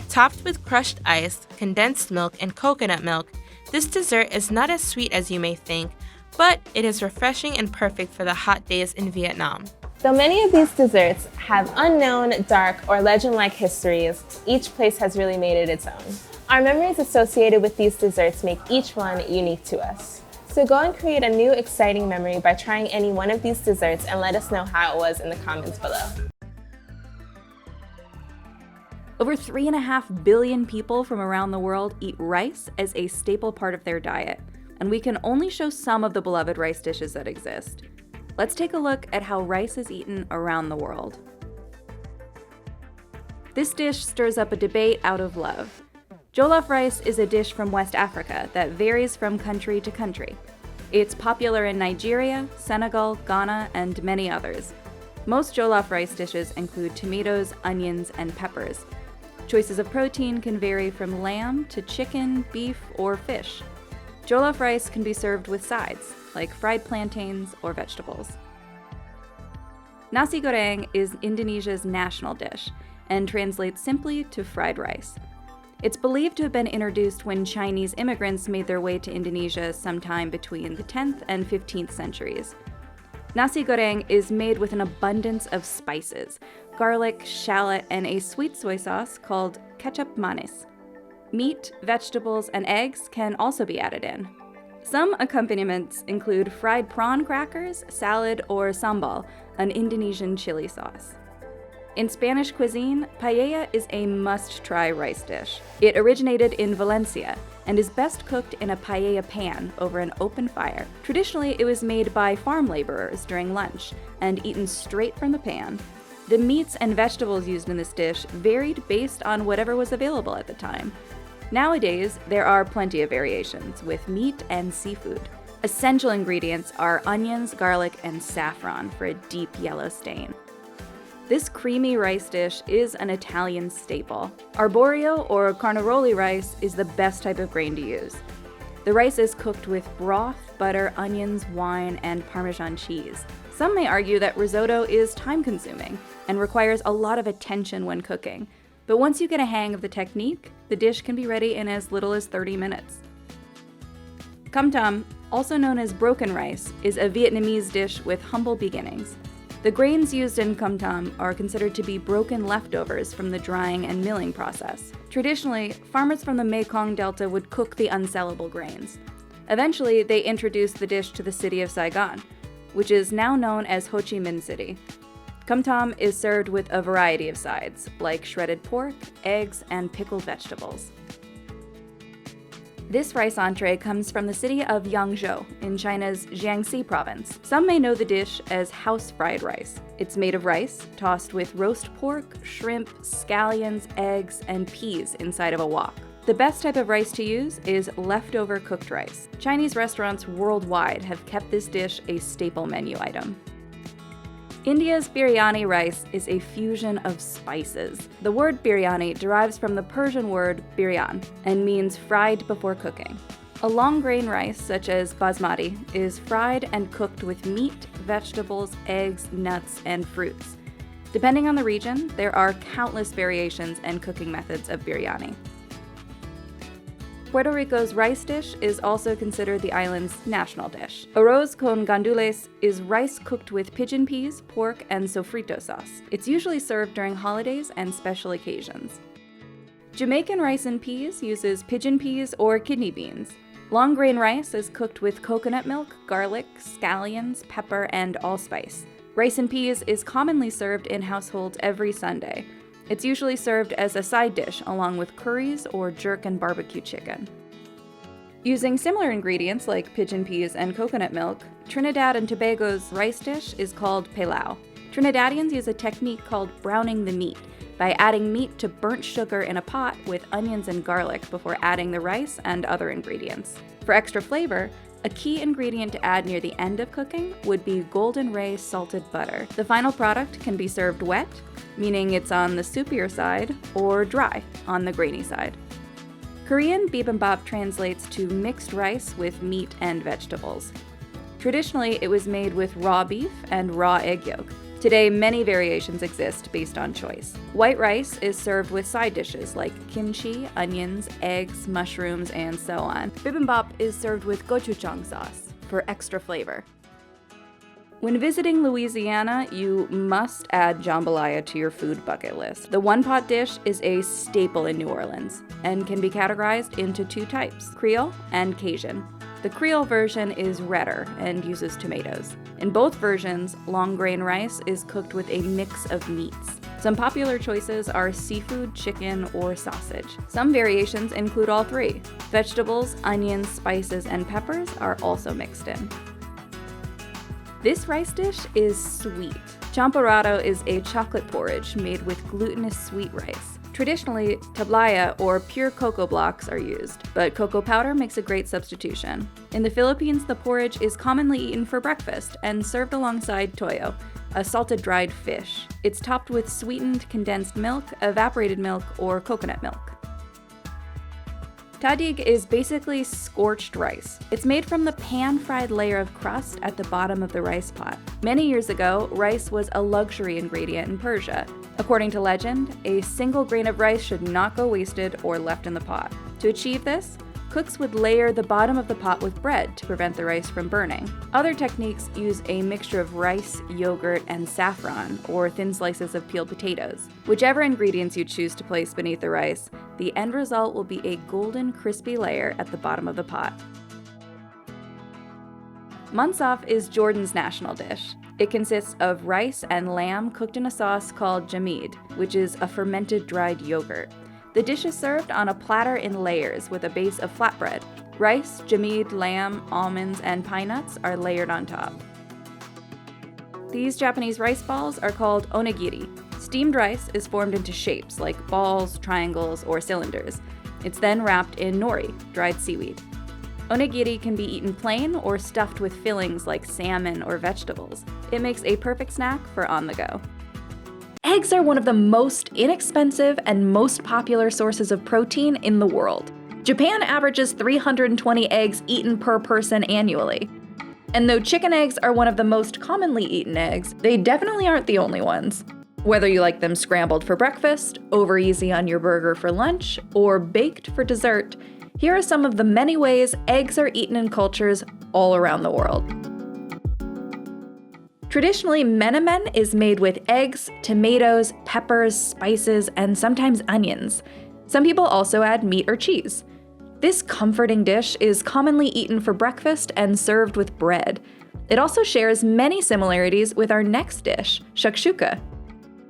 Topped with crushed ice, condensed milk, and coconut milk, this dessert is not as sweet as you may think, but it is refreshing and perfect for the hot days in Vietnam. Though many of these desserts have unknown, dark, or legend-like histories, each place has really made it its own. Our memories associated with these desserts make each one unique to us. So go and create a new exciting memory by trying any one of these desserts and let us know how it was in the comments below. Over 3.5 billion people from around the world eat rice as a staple part of their diet, and we can only show some of the beloved rice dishes that exist. Let's take a look at how rice is eaten around the world. This dish stirs up a debate out of love. Jollof rice is a dish from West Africa that varies from country to country. It's popular in Nigeria, Senegal, Ghana, and many others. Most jollof rice dishes include tomatoes, onions, and peppers. Choices of protein can vary from lamb to chicken, beef, or fish. Jollof rice can be served with sides, like fried plantains or vegetables. Nasi goreng is Indonesia's national dish and translates simply to fried rice. It's believed to have been introduced when Chinese immigrants made their way to Indonesia sometime between the 10th and 15th centuries. Nasi goreng is made with an abundance of spices, garlic, shallot, and a sweet soy sauce called kecap manis. Meat, vegetables, and eggs can also be added in. Some accompaniments include fried prawn crackers, salad, or sambal, an Indonesian chili sauce. In Spanish cuisine, paella is a must-try rice dish. It originated in Valencia and is best cooked in a paella pan over an open fire. Traditionally, it was made by farm laborers during lunch and eaten straight from the pan. The meats and vegetables used in this dish varied based on whatever was available at the time. Nowadays, there are plenty of variations with meat and seafood. Essential ingredients are onions, garlic, and saffron for a deep yellow stain. This creamy rice dish is an Italian staple. Arborio or carnaroli rice is the best type of grain to use. The rice is cooked with broth, butter, onions, wine, and Parmesan cheese. Some may argue that risotto is time-consuming and requires a lot of attention when cooking. But once you get a hang of the technique, the dish can be ready in as little as 30 minutes. Cam tam, also known as broken rice, is a Vietnamese dish with humble beginnings. The grains used in cam tam are considered to be broken leftovers from the drying and milling process. Traditionally, farmers from the Mekong Delta would cook the unsellable grains. Eventually, they introduced the dish to the city of Saigon, which is now known as Ho Chi Minh City. Cam tam is served with a variety of sides, like shredded pork, eggs, and pickled vegetables. This rice entree comes from the city of Yangzhou in China's Jiangxi province. Some may know the dish as house fried rice. It's made of rice, tossed with roast pork, shrimp, scallions, eggs, and peas inside of a wok. The best type of rice to use is leftover cooked rice. Chinese restaurants worldwide have kept this dish a staple menu item. India's biryani rice is a fusion of spices. The word biryani derives from the Persian word biryan and means fried before cooking. A long grain rice, such as basmati, is fried and cooked with meat, vegetables, eggs, nuts, and fruits. Depending on the region, there are countless variations and cooking methods of biryani. Puerto Rico's rice dish is also considered the island's national dish. Arroz con gandules is rice cooked with pigeon peas, pork, and sofrito sauce. It's usually served during holidays and special occasions. Jamaican rice and peas uses pigeon peas or kidney beans. Long grain rice is cooked with coconut milk, garlic, scallions, pepper, and allspice. Rice and peas is commonly served in households every Sunday. It's usually served as a side dish along with curries or jerk and barbecue chicken. Using similar ingredients like pigeon peas and coconut milk, Trinidad and Tobago's rice dish is called pilau. Trinidadians use a technique called browning the meat by adding meat to burnt sugar in a pot with onions and garlic before adding the rice and other ingredients. For extra flavor, a key ingredient to add near the end of cooking would be Golden Ray salted butter. The final product can be served wet, meaning it's on the soupier side, or dry, on the grainy side. Korean bibimbap translates to mixed rice with meat and vegetables. Traditionally, it was made with raw beef and raw egg yolk. Today, many variations exist based on choice. White rice is served with side dishes like kimchi, onions, eggs, mushrooms, and so on. Bibimbap is served with gochujang sauce for extra flavor. When visiting Louisiana, you must add jambalaya to your food bucket list. The one-pot dish is a staple in New Orleans and can be categorized into two types, Creole and Cajun. The Creole version is redder and uses tomatoes. In both versions, long grain rice is cooked with a mix of meats. Some popular choices are seafood, chicken, or sausage. Some variations include all three. Vegetables, onions, spices, and peppers are also mixed in. This rice dish is sweet. Champorado is a chocolate porridge made with glutinous sweet rice. Traditionally, tablaya or pure cocoa blocks are used, but cocoa powder makes a great substitution. In the Philippines, the porridge is commonly eaten for breakfast and served alongside toyo, a salted dried fish. It's topped with sweetened condensed milk, evaporated milk, or coconut milk. Tahdig is basically scorched rice. It's made from the pan-fried layer of crust at the bottom of the rice pot. Many years ago, rice was a luxury ingredient in Persia. According to legend, a single grain of rice should not go wasted or left in the pot. To achieve this, cooks would layer the bottom of the pot with bread to prevent the rice from burning. Other techniques use a mixture of rice, yogurt, and saffron, or thin slices of peeled potatoes. Whichever ingredients you choose to place beneath the rice, the end result will be a golden, crispy layer at the bottom of the pot. Munsaf is Jordan's national dish. It consists of rice and lamb cooked in a sauce called jamid, which is a fermented dried yogurt. The dish is served on a platter in layers with a base of flatbread. Rice, jamid, lamb, almonds, and pine nuts are layered on top. These Japanese rice balls are called onigiri. Steamed rice is formed into shapes like balls, triangles, or cylinders. It's then wrapped in nori, dried seaweed. Onigiri can be eaten plain or stuffed with fillings like salmon or vegetables. It makes a perfect snack for on the go. Eggs are one of the most inexpensive and most popular sources of protein in the world. Japan averages 320 eggs eaten per person annually. And though chicken eggs are one of the most commonly eaten eggs, they definitely aren't the only ones. Whether you like them scrambled for breakfast, over easy on your burger for lunch, or baked for dessert, here are some of the many ways eggs are eaten in cultures all around the world. Traditionally, menemen is made with eggs, tomatoes, peppers, spices, and sometimes onions. Some people also add meat or cheese. This comforting dish is commonly eaten for breakfast and served with bread. It also shares many similarities with our next dish, shakshuka.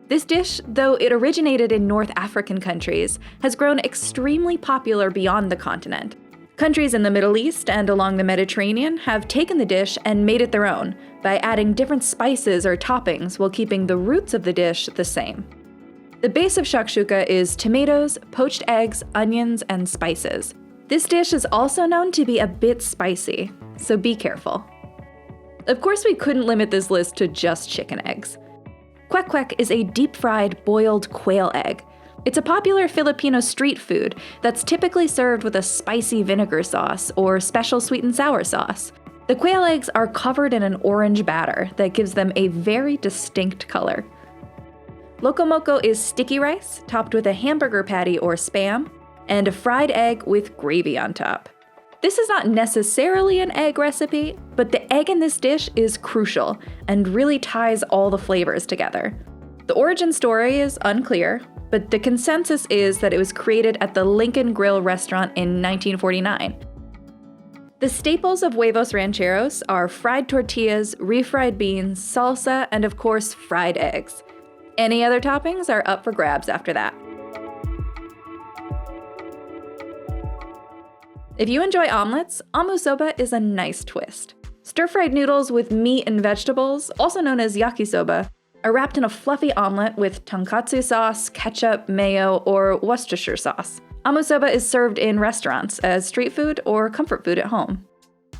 This dish, though it originated in North African countries, has grown extremely popular beyond the continent. Countries in the Middle East and along the Mediterranean have taken the dish and made it their own by adding different spices or toppings while keeping the roots of the dish the same. The base of shakshuka is tomatoes, poached eggs, onions, and spices. This dish is also known to be a bit spicy, so be careful. Of course, we couldn't limit this list to just chicken eggs. Kwek kwek is a deep-fried boiled quail egg. It's a popular Filipino street food that's typically served with a spicy vinegar sauce or special sweet and sour sauce. The quail eggs are covered in an orange batter that gives them a very distinct color. Lokomoko is sticky rice topped with a hamburger patty or spam and a fried egg with gravy on top. This is not necessarily an egg recipe, but the egg in this dish is crucial and really ties all the flavors together. The origin story is unclear, but the consensus is that it was created at the Lincoln Grill restaurant in 1949. The staples of huevos rancheros are fried tortillas, refried beans, salsa, and of course, fried eggs. Any other toppings are up for grabs after that. If you enjoy omelets, amu soba is a nice twist. Stir-fried noodles with meat and vegetables, also known as yakisoba, are wrapped in a fluffy omelet with tonkatsu sauce, ketchup, mayo, or Worcestershire sauce. Amu soba is served in restaurants as street food or comfort food at home.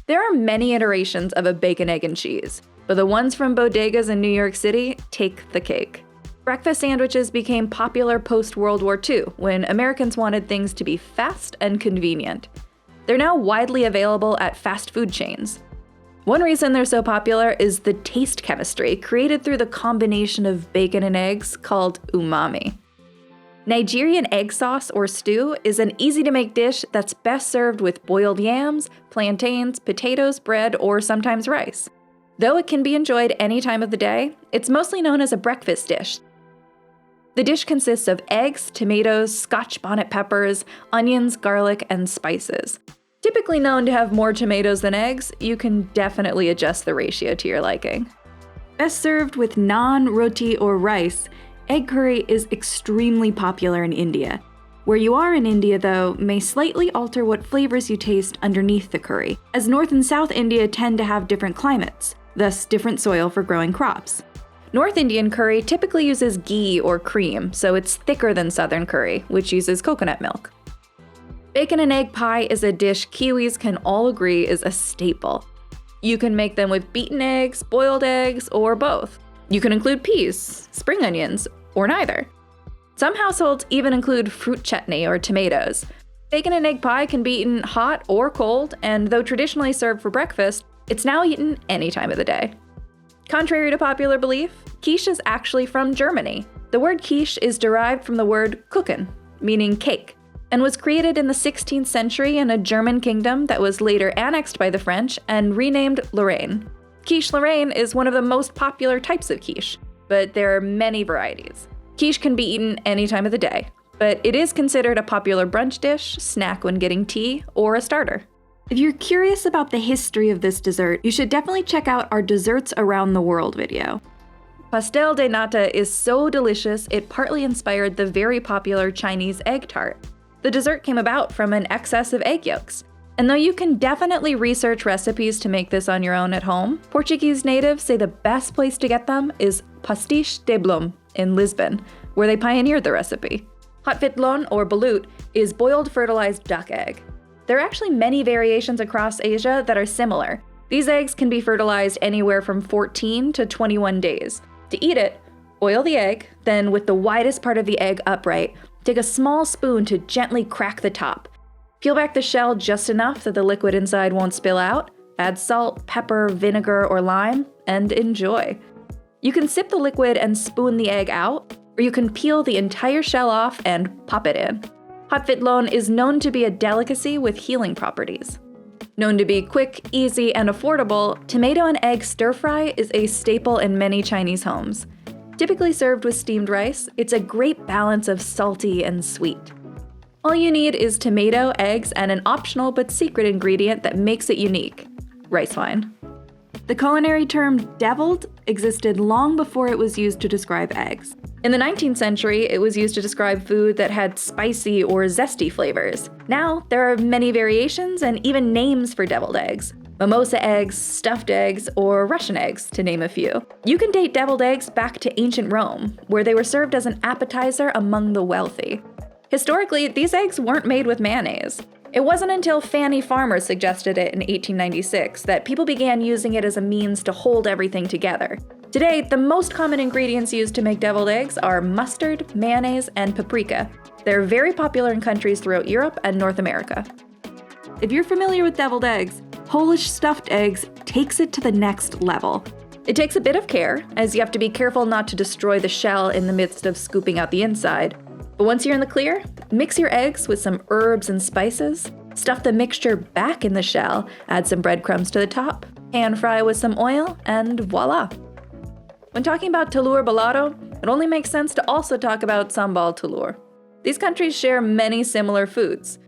There are many iterations of a bacon, egg, and cheese, but the ones from bodegas in New York City take the cake. Breakfast sandwiches became popular post-World War II when Americans wanted things to be fast and convenient. They're now widely available at fast food chains. One reason they're so popular is the taste chemistry created through the combination of bacon and eggs called umami. Nigerian egg sauce or stew is an easy-to-make dish that's best served with boiled yams, plantains, potatoes, bread, or sometimes rice. Though it can be enjoyed any time of the day, it's mostly known as a breakfast dish. The dish consists of eggs, tomatoes, Scotch bonnet peppers, onions, garlic, and spices. Typically known to have more tomatoes than eggs, you can definitely adjust the ratio to your liking. Best served with naan, roti, or rice, egg curry is extremely popular in India. Where you are in India, though, may slightly alter what flavors you taste underneath the curry, as North and South India tend to have different climates, thus different soil for growing crops. North Indian curry typically uses ghee or cream, so it's thicker than Southern curry, which uses coconut milk. Bacon and egg pie is a dish Kiwis can all agree is a staple. You can make them with beaten eggs, boiled eggs, or both. You can include peas, spring onions, or neither. Some households even include fruit chutney or tomatoes. Bacon and egg pie can be eaten hot or cold, and though traditionally served for breakfast, it's now eaten any time of the day. Contrary to popular belief, quiche is actually from Germany. The word quiche is derived from the word Kuchen, meaning cake, and was created in the 16th century in a German kingdom that was later annexed by the French and renamed Lorraine. Quiche Lorraine is one of the most popular types of quiche, but there are many varieties. Quiche can be eaten any time of the day, but it is considered a popular brunch dish, snack when getting tea, or a starter. If you're curious about the history of this dessert, you should definitely check out our Desserts Around the World video. Pastel de nata is so delicious, it partly inspired the very popular Chinese egg tart. The dessert came about from an excess of egg yolks. And though you can definitely research recipes to make this on your own at home, Portuguese natives say the best place to get them is Pastiche de Blum in Lisbon, where they pioneered the recipe. Hatvitlon, or balut, is boiled fertilized duck egg. There are actually many variations across Asia that are similar. These eggs can be fertilized anywhere from 14 to 21 days. To eat it, oil the egg, then with the widest part of the egg upright, take a small spoon to gently crack the top. Peel back the shell just enough that the liquid inside won't spill out, add salt, pepper, vinegar, or lime, and enjoy. You can sip the liquid and spoon the egg out, or you can peel the entire shell off and pop it in. Hatvitlon is known to be a delicacy with healing properties. Known to be quick, easy, and affordable, tomato and egg stir-fry is a staple in many Chinese homes. Typically served with steamed rice, it's a great balance of salty and sweet. All you need is tomato, eggs, and an optional but secret ingredient that makes it unique: rice wine. The culinary term deviled existed long before it was used to describe eggs. In the 19th century, it was used to describe food that had spicy or zesty flavors. Now, there are many variations and even names for deviled eggs. Mimosa eggs, stuffed eggs, or Russian eggs, to name a few. You can date deviled eggs back to ancient Rome, where they were served as an appetizer among the wealthy. Historically, these eggs weren't made with mayonnaise. It wasn't until Fanny Farmer suggested it in 1896 that people began using it as a means to hold everything together. Today, the most common ingredients used to make deviled eggs are mustard, mayonnaise, and paprika. They're very popular in countries throughout Europe and North America. If you're familiar with deviled eggs, Polish stuffed eggs takes it to the next level. It takes a bit of care, as you have to be careful not to destroy the shell in the midst of scooping out the inside. But once you're in the clear, mix your eggs with some herbs and spices, stuff the mixture back in the shell, add some breadcrumbs to the top, pan fry with some oil, and voila! When talking about telur balado, it only makes sense to also talk about sambal telur. These countries share many similar foods.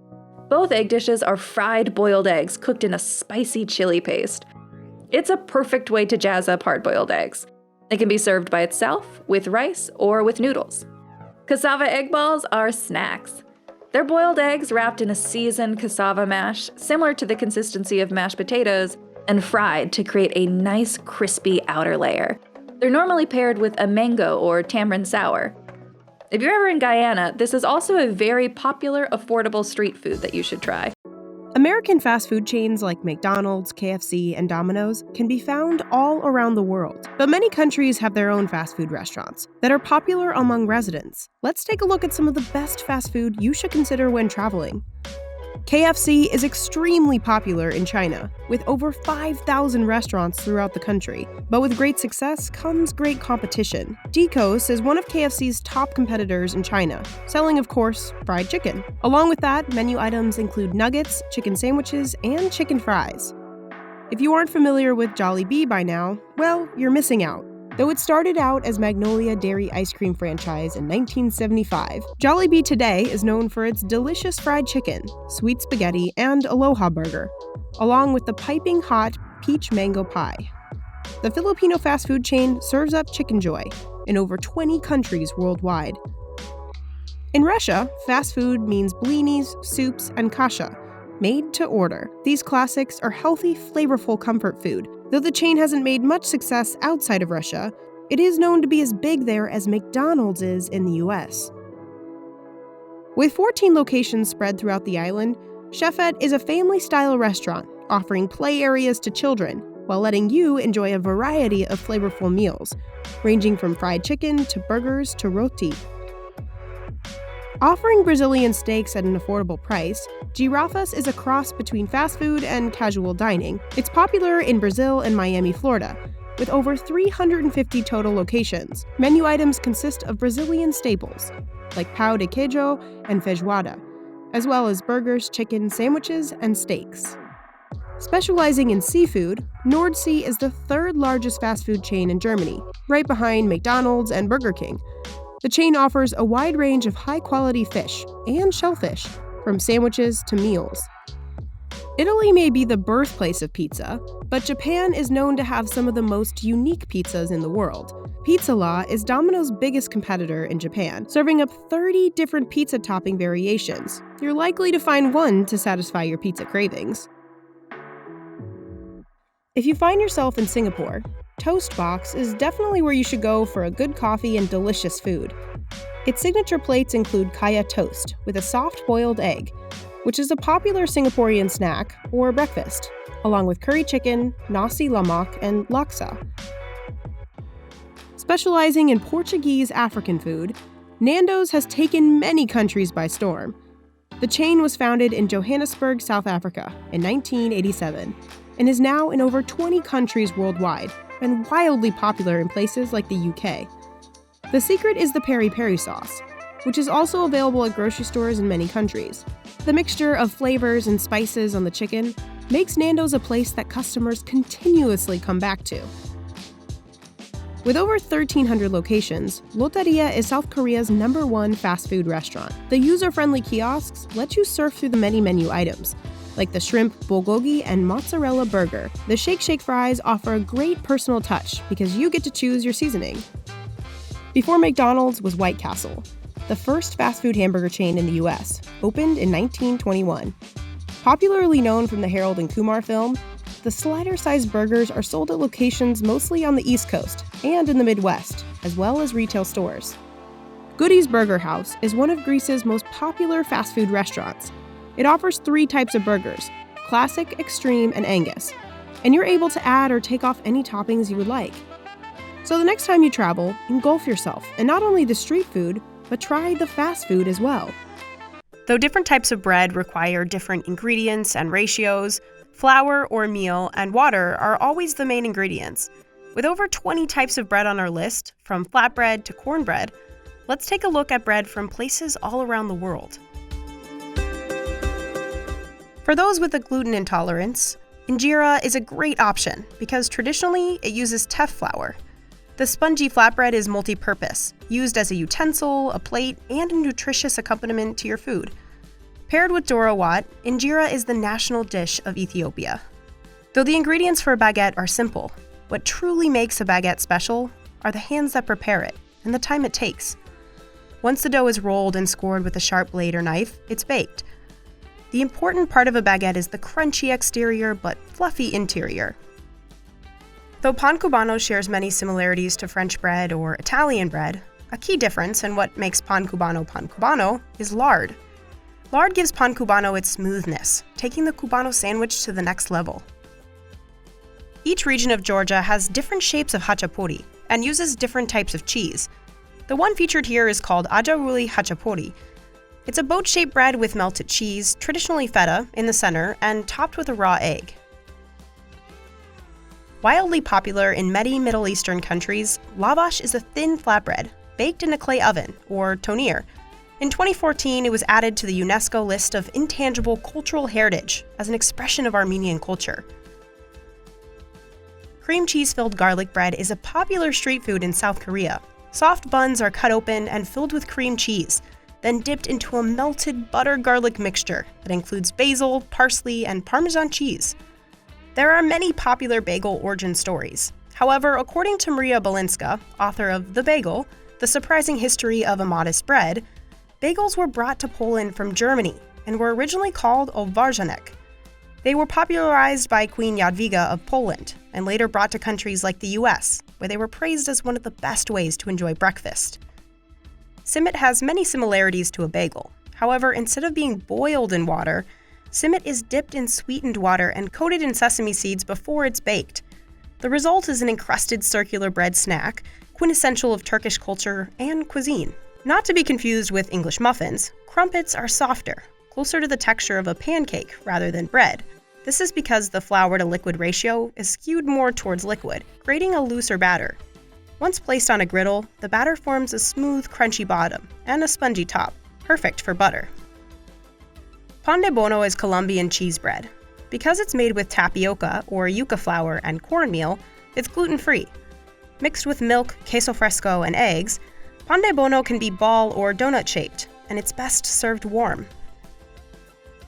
Both egg dishes are fried boiled eggs cooked in a spicy chili paste. It's a perfect way to jazz up hard-boiled eggs. It can be served by itself, with rice, or with noodles. Cassava egg balls are snacks. They're boiled eggs wrapped in a seasoned cassava mash, similar to the consistency of mashed potatoes, and fried to create a nice crispy outer layer. They're normally paired with a mango or tamarind sour. If you're ever in Guyana, this is also a very popular, affordable street food that you should try. American fast food chains like McDonald's, KFC, and Domino's can be found all around the world, but many countries have their own fast food restaurants that are popular among residents. Let's take a look at some of the best fast food you should consider when traveling. KFC is extremely popular in China, with over 5,000 restaurants throughout the country. But with great success comes great competition. Dicos is one of KFC's top competitors in China, selling, of course, fried chicken. Along with that, menu items include nuggets, chicken sandwiches, and chicken fries. If you aren't familiar with Jollibee by now, well, you're missing out. Though it started out as Magnolia Dairy Ice Cream franchise in 1975, Jollibee today is known for its delicious fried chicken, sweet spaghetti, and Aloha burger, along with the piping hot peach mango pie. The Filipino fast food chain serves up Chicken Joy in over 20 countries worldwide. In Russia, fast food means blinis, soups, and kasha, made to order. These classics are healthy, flavorful comfort food. Though the chain hasn't made much success outside of Russia, it is known to be as big there as McDonald's is in the US. With 14 locations spread throughout the island, Chefette is a family-style restaurant offering play areas to children while letting you enjoy a variety of flavorful meals, ranging from fried chicken to burgers to roti. Offering Brazilian steaks at an affordable price, Girafas is a cross between fast food and casual dining. It's popular in Brazil and Miami, Florida, with over 350 total locations. Menu items consist of Brazilian staples, like pão de queijo and feijoada, as well as burgers, chicken, sandwiches, and steaks. Specializing in seafood, Nordsee is the third largest fast food chain in Germany, right behind McDonald's and Burger King. The chain offers a wide range of high-quality fish and shellfish, from sandwiches to meals. Italy may be the birthplace of pizza, but Japan is known to have some of the most unique pizzas in the world. Pizza La is Domino's biggest competitor in Japan, serving up 30 different pizza topping variations. You're likely to find one to satisfy your pizza cravings. If you find yourself in Singapore, Toast Box is definitely where you should go for a good coffee and delicious food. Its signature plates include kaya toast with a soft boiled egg, which is a popular Singaporean snack or breakfast, along with curry chicken, nasi lemak, and laksa. Specializing in Portuguese African food, Nando's has taken many countries by storm. The chain was founded in Johannesburg, South Africa in 1987 and is now in over 20 countries worldwide and wildly popular in places like the UK. The secret is the peri-peri sauce, which is also available at grocery stores in many countries. The mixture of flavors and spices on the chicken makes Nando's a place that customers continuously come back to. With over 1,300 locations, Loteria is South Korea's #1 fast food restaurant. The user-friendly kiosks let you surf through the many menu items, like the shrimp bulgogi and mozzarella burger. The Shake Shake fries offer a great personal touch because you get to choose your seasoning. Before McDonald's was White Castle, the first fast food hamburger chain in the US, opened in 1921. Popularly known from the Harold and Kumar film, the slider-sized burgers are sold at locations mostly on the East Coast and in the Midwest, as well as retail stores. Goody's Burger House is one of Greece's most popular fast food restaurants. It offers 3 types of burgers: classic, extreme, and Angus, and you're able to add or take off any toppings you would like. So the next time you travel, engulf yourself in not only the street food, but try the fast food as well. Though different types of bread require different ingredients and ratios, flour or meal and water are always the main ingredients. With over 20 types of bread on our list, from flatbread to cornbread, let's take a look at bread from places all around the world. For those with a gluten intolerance, injera is a great option because traditionally it uses teff flour. The spongy flatbread is multi-purpose, used as a utensil, a plate, and a nutritious accompaniment to your food. Paired with doro wat, injera is the national dish of Ethiopia. Though the ingredients for a baguette are simple, what truly makes a baguette special are the hands that prepare it and the time it takes. Once the dough is rolled and scored with a sharp blade or knife, it's baked. The important part of a baguette is the crunchy exterior but fluffy interior. Though pan cubano shares many similarities to French bread or Italian bread, a key difference in what makes pan cubano is lard. Lard gives pan cubano its smoothness, taking the cubano sandwich to the next level. Each region of Georgia has different shapes of hachapuri and uses different types of cheese. The one featured here is called ajaruli hachapuri. It's a boat-shaped bread with melted cheese, traditionally feta, in the center and topped with a raw egg. Wildly popular in many Middle Eastern countries, lavash is a thin flatbread, baked in a clay oven, or tonir. In 2014, it was added to the UNESCO list of intangible cultural heritage as an expression of Armenian culture. Cream cheese-filled garlic bread is a popular street food in South Korea. Soft buns are cut open and filled with cream cheese, then dipped into a melted butter-garlic mixture that includes basil, parsley, and Parmesan cheese. There are many popular bagel origin stories. However, according to Maria Balinska, author of The Bagel, The Surprising History of a Modest Bread, bagels were brought to Poland from Germany and were originally called obwarzenek. They were popularized by Queen Jadwiga of Poland and later brought to countries like the US, where they were praised as one of the best ways to enjoy breakfast. Simit has many similarities to a bagel. However, instead of being boiled in water, simit is dipped in sweetened water and coated in sesame seeds before it's baked. The result is an encrusted circular bread snack, quintessential of Turkish culture and cuisine. Not to be confused with English muffins, crumpets are softer, closer to the texture of a pancake rather than bread. This is because the flour to liquid ratio is skewed more towards liquid, creating a looser batter. Once placed on a griddle, the batter forms a smooth, crunchy bottom and a spongy top, perfect for butter. Pan de bono is Colombian cheese bread. Because it's made with tapioca or yuca flour and cornmeal, it's gluten-free. Mixed with milk, queso fresco, and eggs, pan de bono can be ball or donut-shaped, and it's best served warm.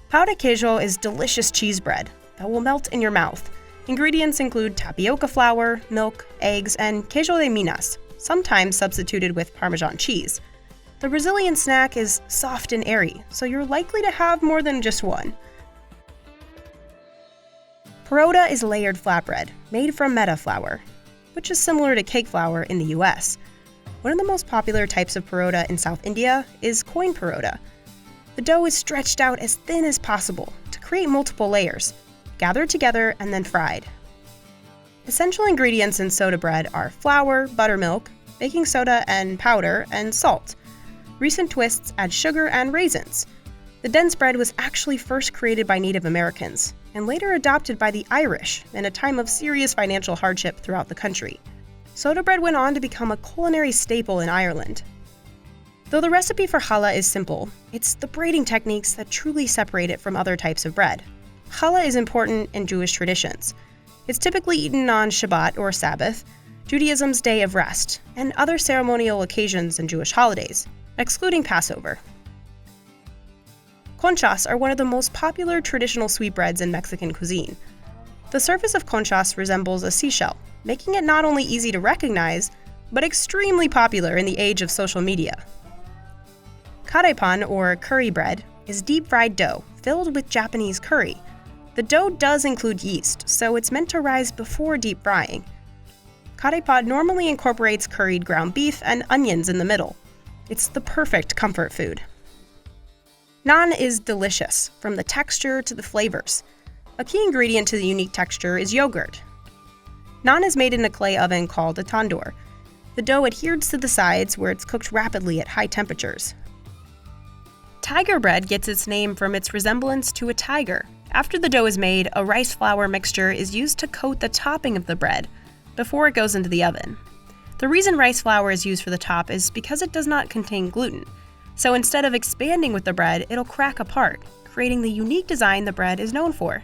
Pão de queijo is delicious cheese bread that will melt in your mouth. Ingredients include tapioca flour, milk, eggs, and queijo de Minas, sometimes substituted with Parmesan cheese. The Brazilian snack is soft and airy, so you're likely to have more than just one. Parota is layered flatbread, made from meta flour, which is similar to cake flour in the US. One of the most popular types of parota in South India is coin parota. The dough is stretched out as thin as possible to create multiple layers, gathered together and then fried. Essential ingredients in soda bread are flour, buttermilk, baking soda and powder, and salt. Recent twists add sugar and raisins. The dense bread was actually first created by Native Americans and later adopted by the Irish in a time of serious financial hardship throughout the country. Soda bread went on to become a culinary staple in Ireland. Though the recipe for challah is simple, it's the braiding techniques that truly separate it from other types of bread. Challah is important in Jewish traditions. It's typically eaten on Shabbat or Sabbath, Judaism's day of rest, and other ceremonial occasions and Jewish holidays, excluding Passover. Conchas are one of the most popular traditional sweetbreads in Mexican cuisine. The surface of conchas resembles a seashell, making it not only easy to recognize, but extremely popular in the age of social media. Karepan, or curry bread, is deep-fried dough filled with Japanese curry. The dough does include yeast, so it's meant to rise before deep frying. Karepan normally incorporates curried ground beef and onions in the middle. It's the perfect comfort food. Naan is delicious, from the texture to the flavors. A key ingredient to the unique texture is yogurt. Naan is made in a clay oven called a tandoor. The dough adheres to the sides where it's cooked rapidly at high temperatures. Tiger bread gets its name from its resemblance to a tiger. After the dough is made, a rice flour mixture is used to coat the topping of the bread before it goes into the oven. The reason rice flour is used for the top is because it does not contain gluten. So instead of expanding with the bread, it'll crack apart, creating the unique design the bread is known for.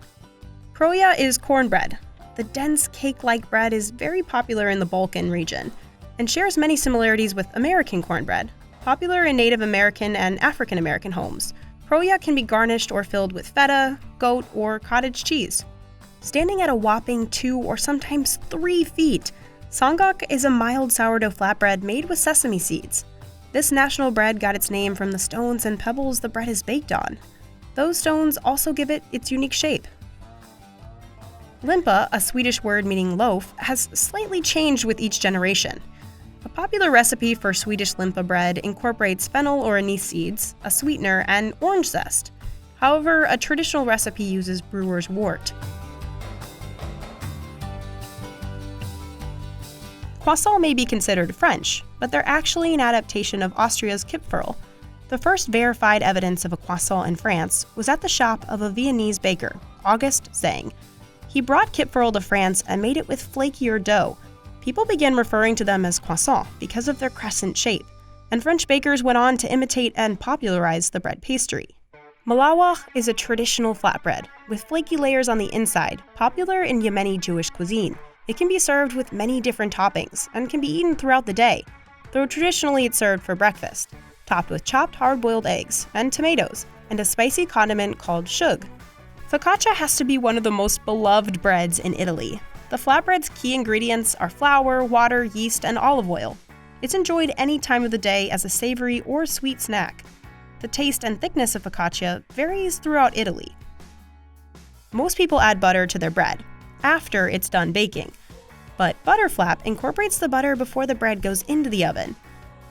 Kroya is cornbread. The dense cake-like bread is very popular in the Balkan region and shares many similarities with American cornbread, popular in Native American and African American homes. Kroya can be garnished or filled with feta, goat, or cottage cheese. Standing at a whopping 2 or sometimes 3 feet, songak is a mild sourdough flatbread made with sesame seeds. This national bread got its name from the stones and pebbles the bread is baked on. Those stones also give it its unique shape. Limpa, a Swedish word meaning loaf, has slightly changed with each generation. A popular recipe for Swedish limpa bread incorporates fennel or anise seeds, a sweetener, and orange zest. However, a traditional recipe uses brewer's wort. Croissants may be considered French, but they're actually an adaptation of Austria's Kipferl. The first verified evidence of a croissant in France was at the shop of a Viennese baker, August Zang. He brought Kipferl to France and made it with flakier dough. People began referring to them as croissants because of their crescent shape, and French bakers went on to imitate and popularize the bread pastry. Malawach is a traditional flatbread with flaky layers on the inside, popular in Yemeni Jewish cuisine. It can be served with many different toppings and can be eaten throughout the day, though traditionally it's served for breakfast, topped with chopped hard-boiled eggs and tomatoes and a spicy condiment called shug. Focaccia has to be one of the most beloved breads in Italy. The flatbread's key ingredients are flour, water, yeast, and olive oil. It's enjoyed any time of the day as a savory or sweet snack. The taste and thickness of focaccia varies throughout Italy. Most people add butter to their bread after it's done baking, but butterflap incorporates the butter before the bread goes into the oven.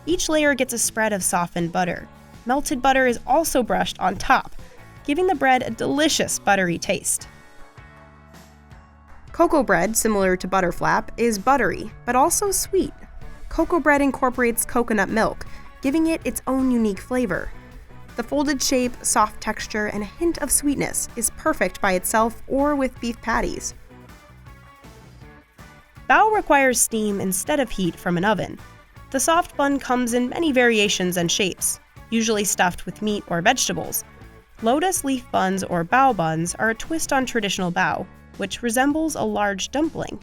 Each layer gets a spread of softened butter. Melted butter is also brushed on top, giving the bread a delicious buttery taste. Cocoa bread, similar to butterflap, is buttery, but also sweet. Cocoa bread incorporates coconut milk, giving it its own unique flavor. The folded shape, soft texture, and a hint of sweetness is perfect by itself or with beef patties. Bao requires steam instead of heat from an oven. The soft bun comes in many variations and shapes, usually stuffed with meat or vegetables. Lotus leaf buns or bao buns are a twist on traditional bao, which resembles a large dumpling.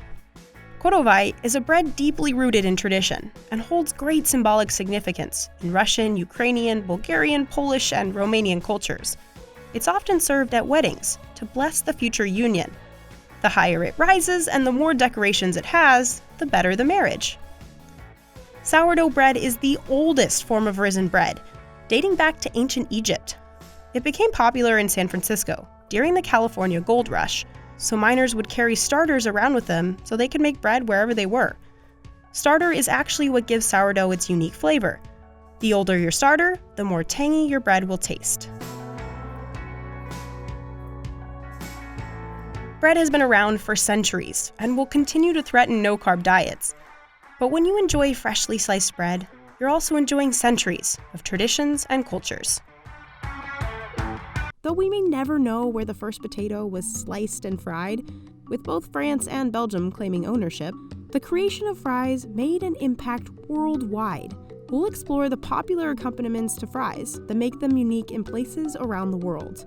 Korovai is a bread deeply rooted in tradition and holds great symbolic significance in Russian, Ukrainian, Bulgarian, Polish, and Romanian cultures. It's often served at weddings to bless the future union. The higher it rises and the more decorations it has, the better the marriage. Sourdough bread is the oldest form of risen bread, dating back to ancient Egypt. It became popular in San Francisco during the California Gold Rush, so miners would carry starters around with them so they could make bread wherever they were. Starter is actually what gives sourdough its unique flavor. The older your starter, the more tangy your bread will taste. Bread has been around for centuries and will continue to threaten no-carb diets. But when you enjoy freshly sliced bread, you're also enjoying centuries of traditions and cultures. Though we may never know where the first potato was sliced and fried, with both France and Belgium claiming ownership, the creation of fries made an impact worldwide. We'll explore the popular accompaniments to fries that make them unique in places around the world.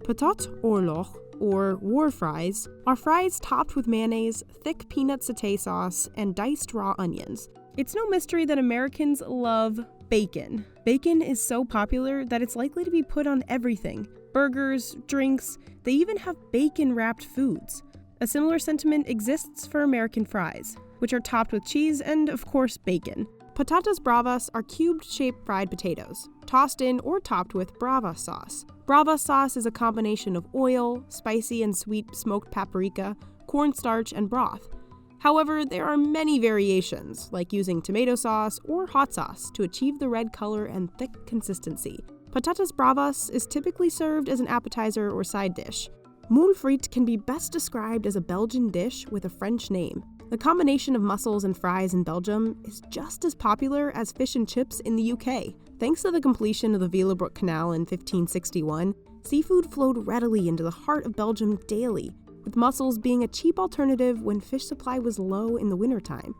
Patat oorlog, or war fries, are fries topped with mayonnaise, thick peanut satay sauce, and diced raw onions. It's no mystery that Americans love bacon. Bacon is so popular that it's likely to be put on everything. Burgers, drinks, they even have bacon-wrapped foods. A similar sentiment exists for American fries, which are topped with cheese and, of course, bacon. Patatas bravas are cubed-shaped fried potatoes, tossed in or topped with brava sauce. Brava sauce is a combination of oil, spicy and sweet smoked paprika, cornstarch, and broth. However, there are many variations, like using tomato sauce or hot sauce to achieve the red color and thick consistency. Patatas bravas is typically served as an appetizer or side dish. Moule frite can be best described as a Belgian dish with a French name. The combination of mussels and fries in Belgium is just as popular as fish and chips in the UK. Thanks to the completion of the Willebroek Canal in 1561, seafood flowed readily into the heart of Belgium daily, with mussels being a cheap alternative when fish supply was low in the wintertime.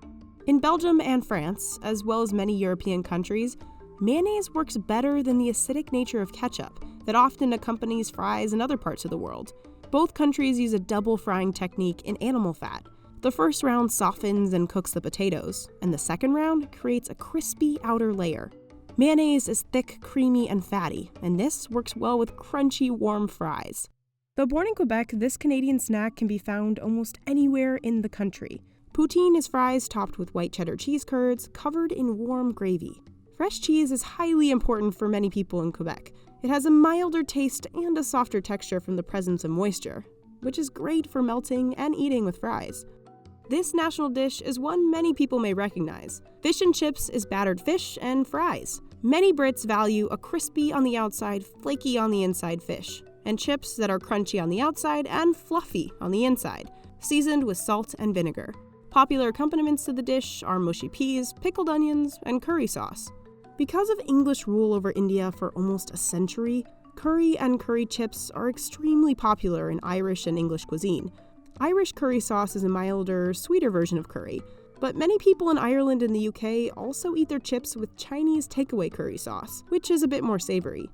In Belgium and France, as well as many European countries, mayonnaise works better than the acidic nature of ketchup that often accompanies fries in other parts of the world. Both countries use a double frying technique in animal fat. The first round softens and cooks the potatoes, and the second round creates a crispy outer layer. Mayonnaise is thick, creamy, and fatty, and this works well with crunchy, warm fries. Though born in Quebec, this Canadian snack can be found almost anywhere in the country. Poutine is fries topped with white cheddar cheese curds, covered in warm gravy. Fresh cheese is highly important for many people in Quebec. It has a milder taste and a softer texture from the presence of moisture, which is great for melting and eating with fries. This national dish is one many people may recognize. Fish and chips is battered fish and fries. Many Brits value a crispy on the outside, flaky on the inside fish, and chips that are crunchy on the outside and fluffy on the inside, seasoned with salt and vinegar. Popular accompaniments to the dish are mushy peas, pickled onions, and curry sauce. Because of English rule over India for almost a century, curry and curry chips are extremely popular in Irish and English cuisine. Irish curry sauce is a milder, sweeter version of curry, but many people in Ireland and the UK also eat their chips with Chinese takeaway curry sauce, which is a bit more savory.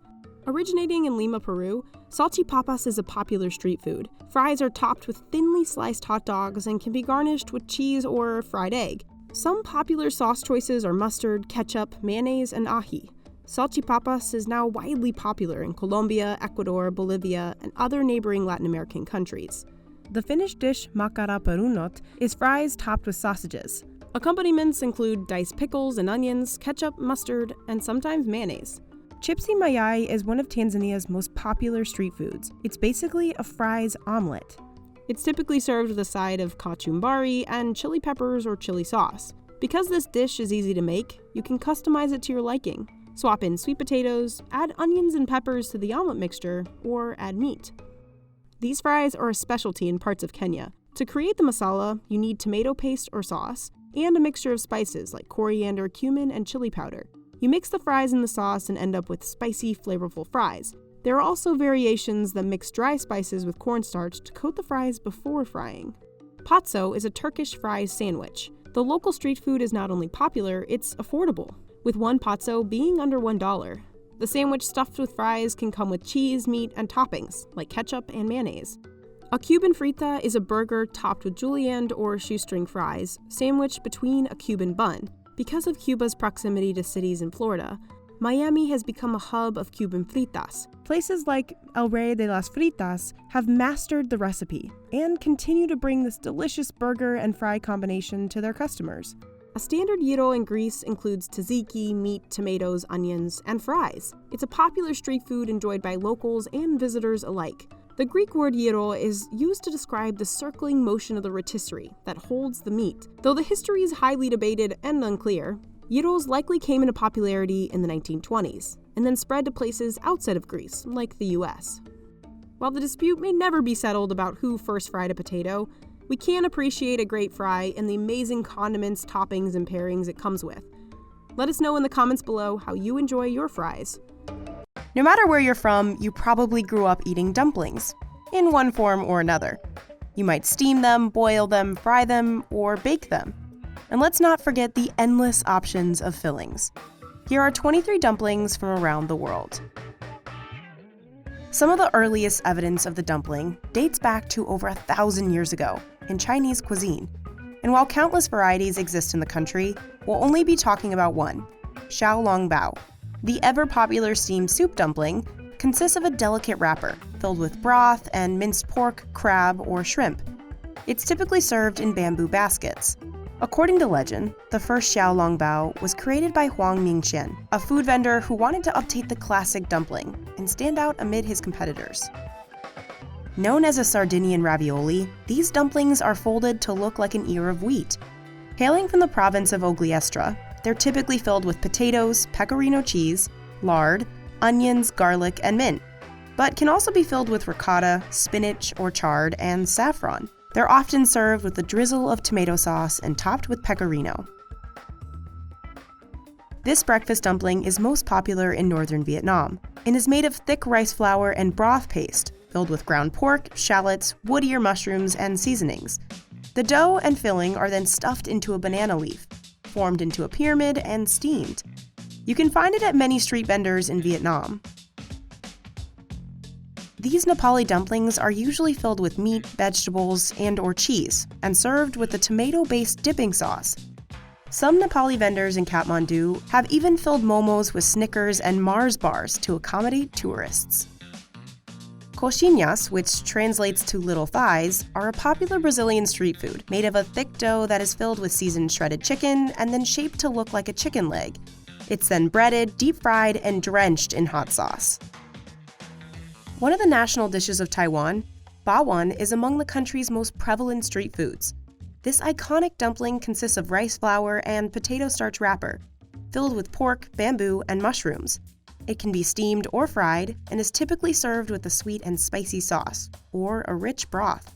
Originating in Lima, Peru, salchipapas is a popular street food. Fries are topped with thinly sliced hot dogs and can be garnished with cheese or fried egg. Some popular sauce choices are mustard, ketchup, mayonnaise, and ají. Salchipapas is now widely popular in Colombia, Ecuador, Bolivia, and other neighboring Latin American countries. The Finnish dish makara perunot is fries topped with sausages. Accompaniments include diced pickles and onions, ketchup, mustard, and sometimes mayonnaise. Chipsi mayai is one of Tanzania's most popular street foods. It's basically a fries omelet. It's typically served with a side of kachumbari and chili peppers or chili sauce. Because this dish is easy to make, you can customize it to your liking. Swap in sweet potatoes, add onions and peppers to the omelet mixture, or add meat. These fries are a specialty in parts of Kenya. To create the masala, you need tomato paste or sauce, and a mixture of spices like coriander, cumin, and chili powder. You mix the fries in the sauce and end up with spicy, flavorful fries. There are also variations that mix dry spices with cornstarch to coat the fries before frying. Patso is a Turkish fries sandwich. The local street food is not only popular, it's affordable, with one patso being under $1. The sandwich stuffed with fries can come with cheese, meat, and toppings, like ketchup and mayonnaise. A Cuban frita is a burger topped with julienne or shoestring fries, sandwiched between a Cuban bun. Because of Cuba's proximity to cities in Florida, Miami has become a hub of Cuban fritas. Places like El Rey de las Fritas have mastered the recipe and continue to bring this delicious burger and fry combination to their customers. A standard gyro in Greece includes tzatziki, meat, tomatoes, onions, and fries. It's a popular street food enjoyed by locals and visitors alike. The Greek word gyro is used to describe the circling motion of the rotisserie that holds the meat. Though the history is highly debated and unclear, gyros likely came into popularity in the 1920s, and then spread to places outside of Greece, like the US. While the dispute may never be settled about who first fried a potato, we can appreciate a great fry and the amazing condiments, toppings, and pairings it comes with. Let us know in the comments below how you enjoy your fries. No matter where you're from, you probably grew up eating dumplings, in one form or another. You might steam them, boil them, fry them, or bake them. And let's not forget the endless options of fillings. Here are 23 dumplings from around the world. Some of the earliest evidence of the dumpling dates back to over 1,000 years ago in Chinese cuisine. And while countless varieties exist in the country, we'll only be talking about one, xiaolongbao. The ever-popular steamed soup dumpling consists of a delicate wrapper filled with broth and minced pork, crab, or shrimp. It's typically served in bamboo baskets. According to legend, the first xiaolongbao was created by Huang Mingqian, a food vendor who wanted to update the classic dumpling and stand out amid his competitors. Known as a Sardinian ravioli, these dumplings are folded to look like an ear of wheat. Hailing from the province of Ogliestra, they're typically filled with potatoes, pecorino cheese, lard, onions, garlic, and mint, but can also be filled with ricotta, spinach or chard, and saffron. They're often served with a drizzle of tomato sauce and topped with pecorino. This breakfast dumpling is most popular in northern Vietnam and is made of thick rice flour and broth paste filled with ground pork, shallots, wood ear mushrooms, and seasonings. The dough and filling are then stuffed into a banana leaf, formed into a pyramid, and steamed. You can find it at many street vendors in Vietnam. These Nepali dumplings are usually filled with meat, vegetables, and/or cheese, and served with a tomato-based dipping sauce. Some Nepali vendors in Kathmandu have even filled momos with Snickers and Mars bars to accommodate tourists. Coxinhas, which translates to little thighs, are a popular Brazilian street food made of a thick dough that is filled with seasoned shredded chicken and then shaped to look like a chicken leg. It's then breaded, deep-fried, and drenched in hot sauce. One of the national dishes of Taiwan, bawang, is among the country's most prevalent street foods. This iconic dumpling consists of rice flour and potato starch wrapper, filled with pork, bamboo, and mushrooms. It can be steamed or fried and is typically served with a sweet and spicy sauce, or a rich broth.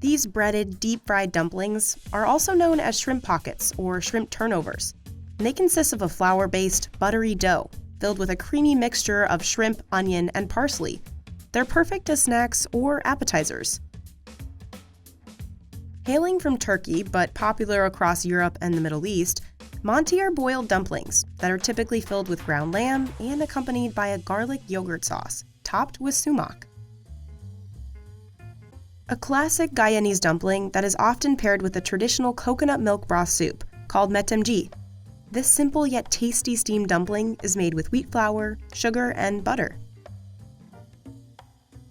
These breaded, deep-fried dumplings are also known as shrimp pockets or shrimp turnovers, and they consist of a flour-based, buttery dough filled with a creamy mixture of shrimp, onion, and parsley. They're perfect as snacks or appetizers. Hailing from Turkey, but popular across Europe and the Middle East, Manti are boiled dumplings that are typically filled with ground lamb and accompanied by a garlic yogurt sauce, topped with sumac. A classic Guyanese dumpling that is often paired with a traditional coconut milk broth soup called metemji. This simple yet tasty steamed dumpling is made with wheat flour, sugar, and butter.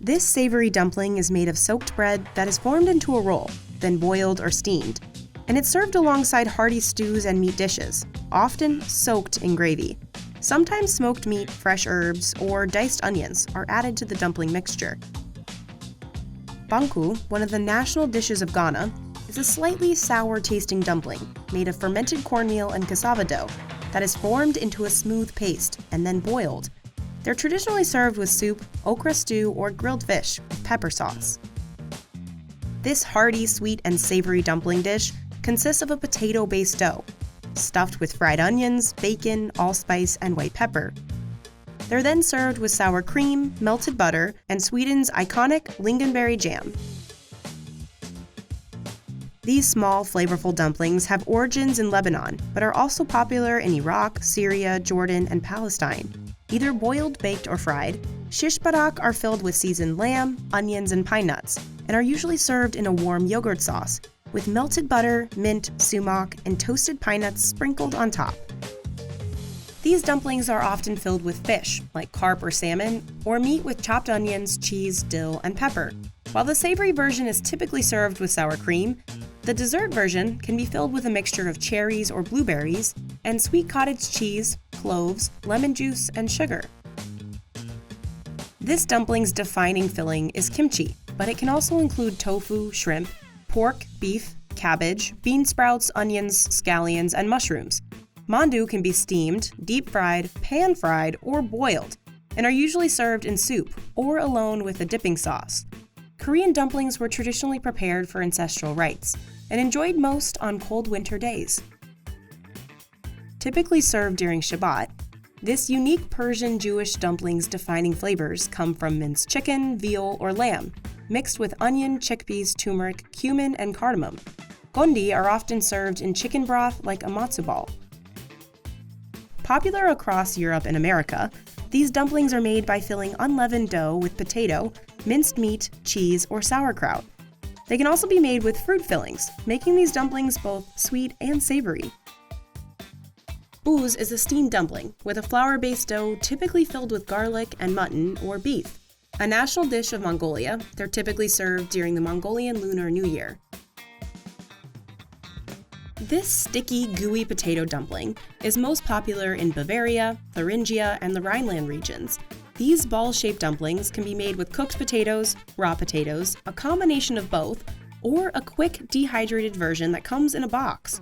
This savory dumpling is made of soaked bread that is formed into a roll, then boiled or steamed, and it's served alongside hearty stews and meat dishes, often soaked in gravy. Sometimes smoked meat, fresh herbs, or diced onions are added to the dumpling mixture. Banku, one of the national dishes of Ghana, is a slightly sour-tasting dumpling made of fermented cornmeal and cassava dough that is formed into a smooth paste and then boiled. They're traditionally served with soup, okra stew, or grilled fish with pepper sauce. This hearty, sweet, and savory dumpling dish consists of a potato-based dough, stuffed with fried onions, bacon, allspice, and white pepper. They're then served with sour cream, melted butter, and Sweden's iconic lingonberry jam. These small, flavorful dumplings have origins in Lebanon, but are also popular in Iraq, Syria, Jordan, and Palestine. Either boiled, baked, or fried, shish barak are filled with seasoned lamb, onions, and pine nuts, and are usually served in a warm yogurt sauce, with melted butter, mint, sumac, and toasted pine nuts sprinkled on top. These dumplings are often filled with fish, like carp or salmon, or meat with chopped onions, cheese, dill, and pepper. While the savory version is typically served with sour cream, the dessert version can be filled with a mixture of cherries or blueberries and sweet cottage cheese, cloves, lemon juice, and sugar. This dumpling's defining filling is kimchi, but it can also include tofu, shrimp, pork, beef, cabbage, bean sprouts, onions, scallions, and mushrooms. Mandu can be steamed, deep-fried, pan-fried, or boiled, and are usually served in soup or alone with a dipping sauce. Korean dumplings were traditionally prepared for ancestral rites and enjoyed most on cold winter days. Typically served during Shabbat, this unique Persian Jewish dumpling's defining flavors come from minced chicken, veal, or lamb, mixed with onion, chickpeas, turmeric, cumin, and cardamom. Gondi are often served in chicken broth like a matzo ball. Popular across Europe and America, these dumplings are made by filling unleavened dough with potato, minced meat, cheese, or sauerkraut. They can also be made with fruit fillings, making these dumplings both sweet and savory. Booz is a steamed dumpling with a flour-based dough typically filled with garlic and mutton or beef. a national dish of Mongolia. They're typically served during the Mongolian Lunar New Year. This sticky, gooey potato dumpling is most popular in Bavaria, Thuringia, and the Rhineland regions. These ball-shaped dumplings can be made with cooked potatoes, raw potatoes, a combination of both, or a quick dehydrated version that comes in a box.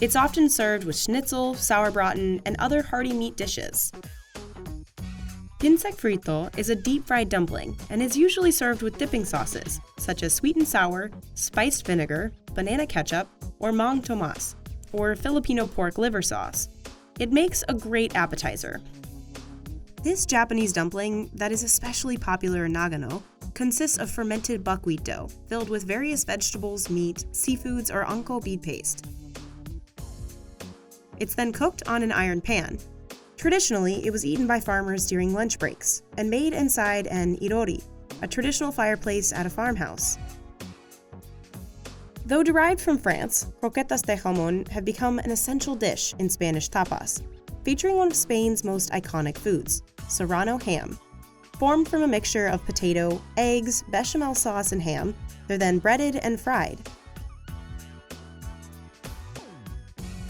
It's often served with schnitzel, sauerbraten, and other hearty meat dishes. Pinsek frito is a deep-fried dumpling and is usually served with dipping sauces, such as sweet and sour, spiced vinegar, banana ketchup, or mang tomas, or Filipino pork liver sauce. It makes a great appetizer. This Japanese dumpling, that is especially popular in Nagano, consists of fermented buckwheat dough filled with various vegetables, meat, seafoods, or anko bead paste. It's then cooked on an iron pan. Traditionally, it was eaten by farmers during lunch breaks and made inside an irori, a traditional fireplace at a farmhouse. Though derived from France, croquetas de jamón have become an essential dish in Spanish tapas, featuring one of Spain's most iconic foods, serrano ham. Formed from a mixture of potato, eggs, bechamel sauce, and ham, they're then breaded and fried.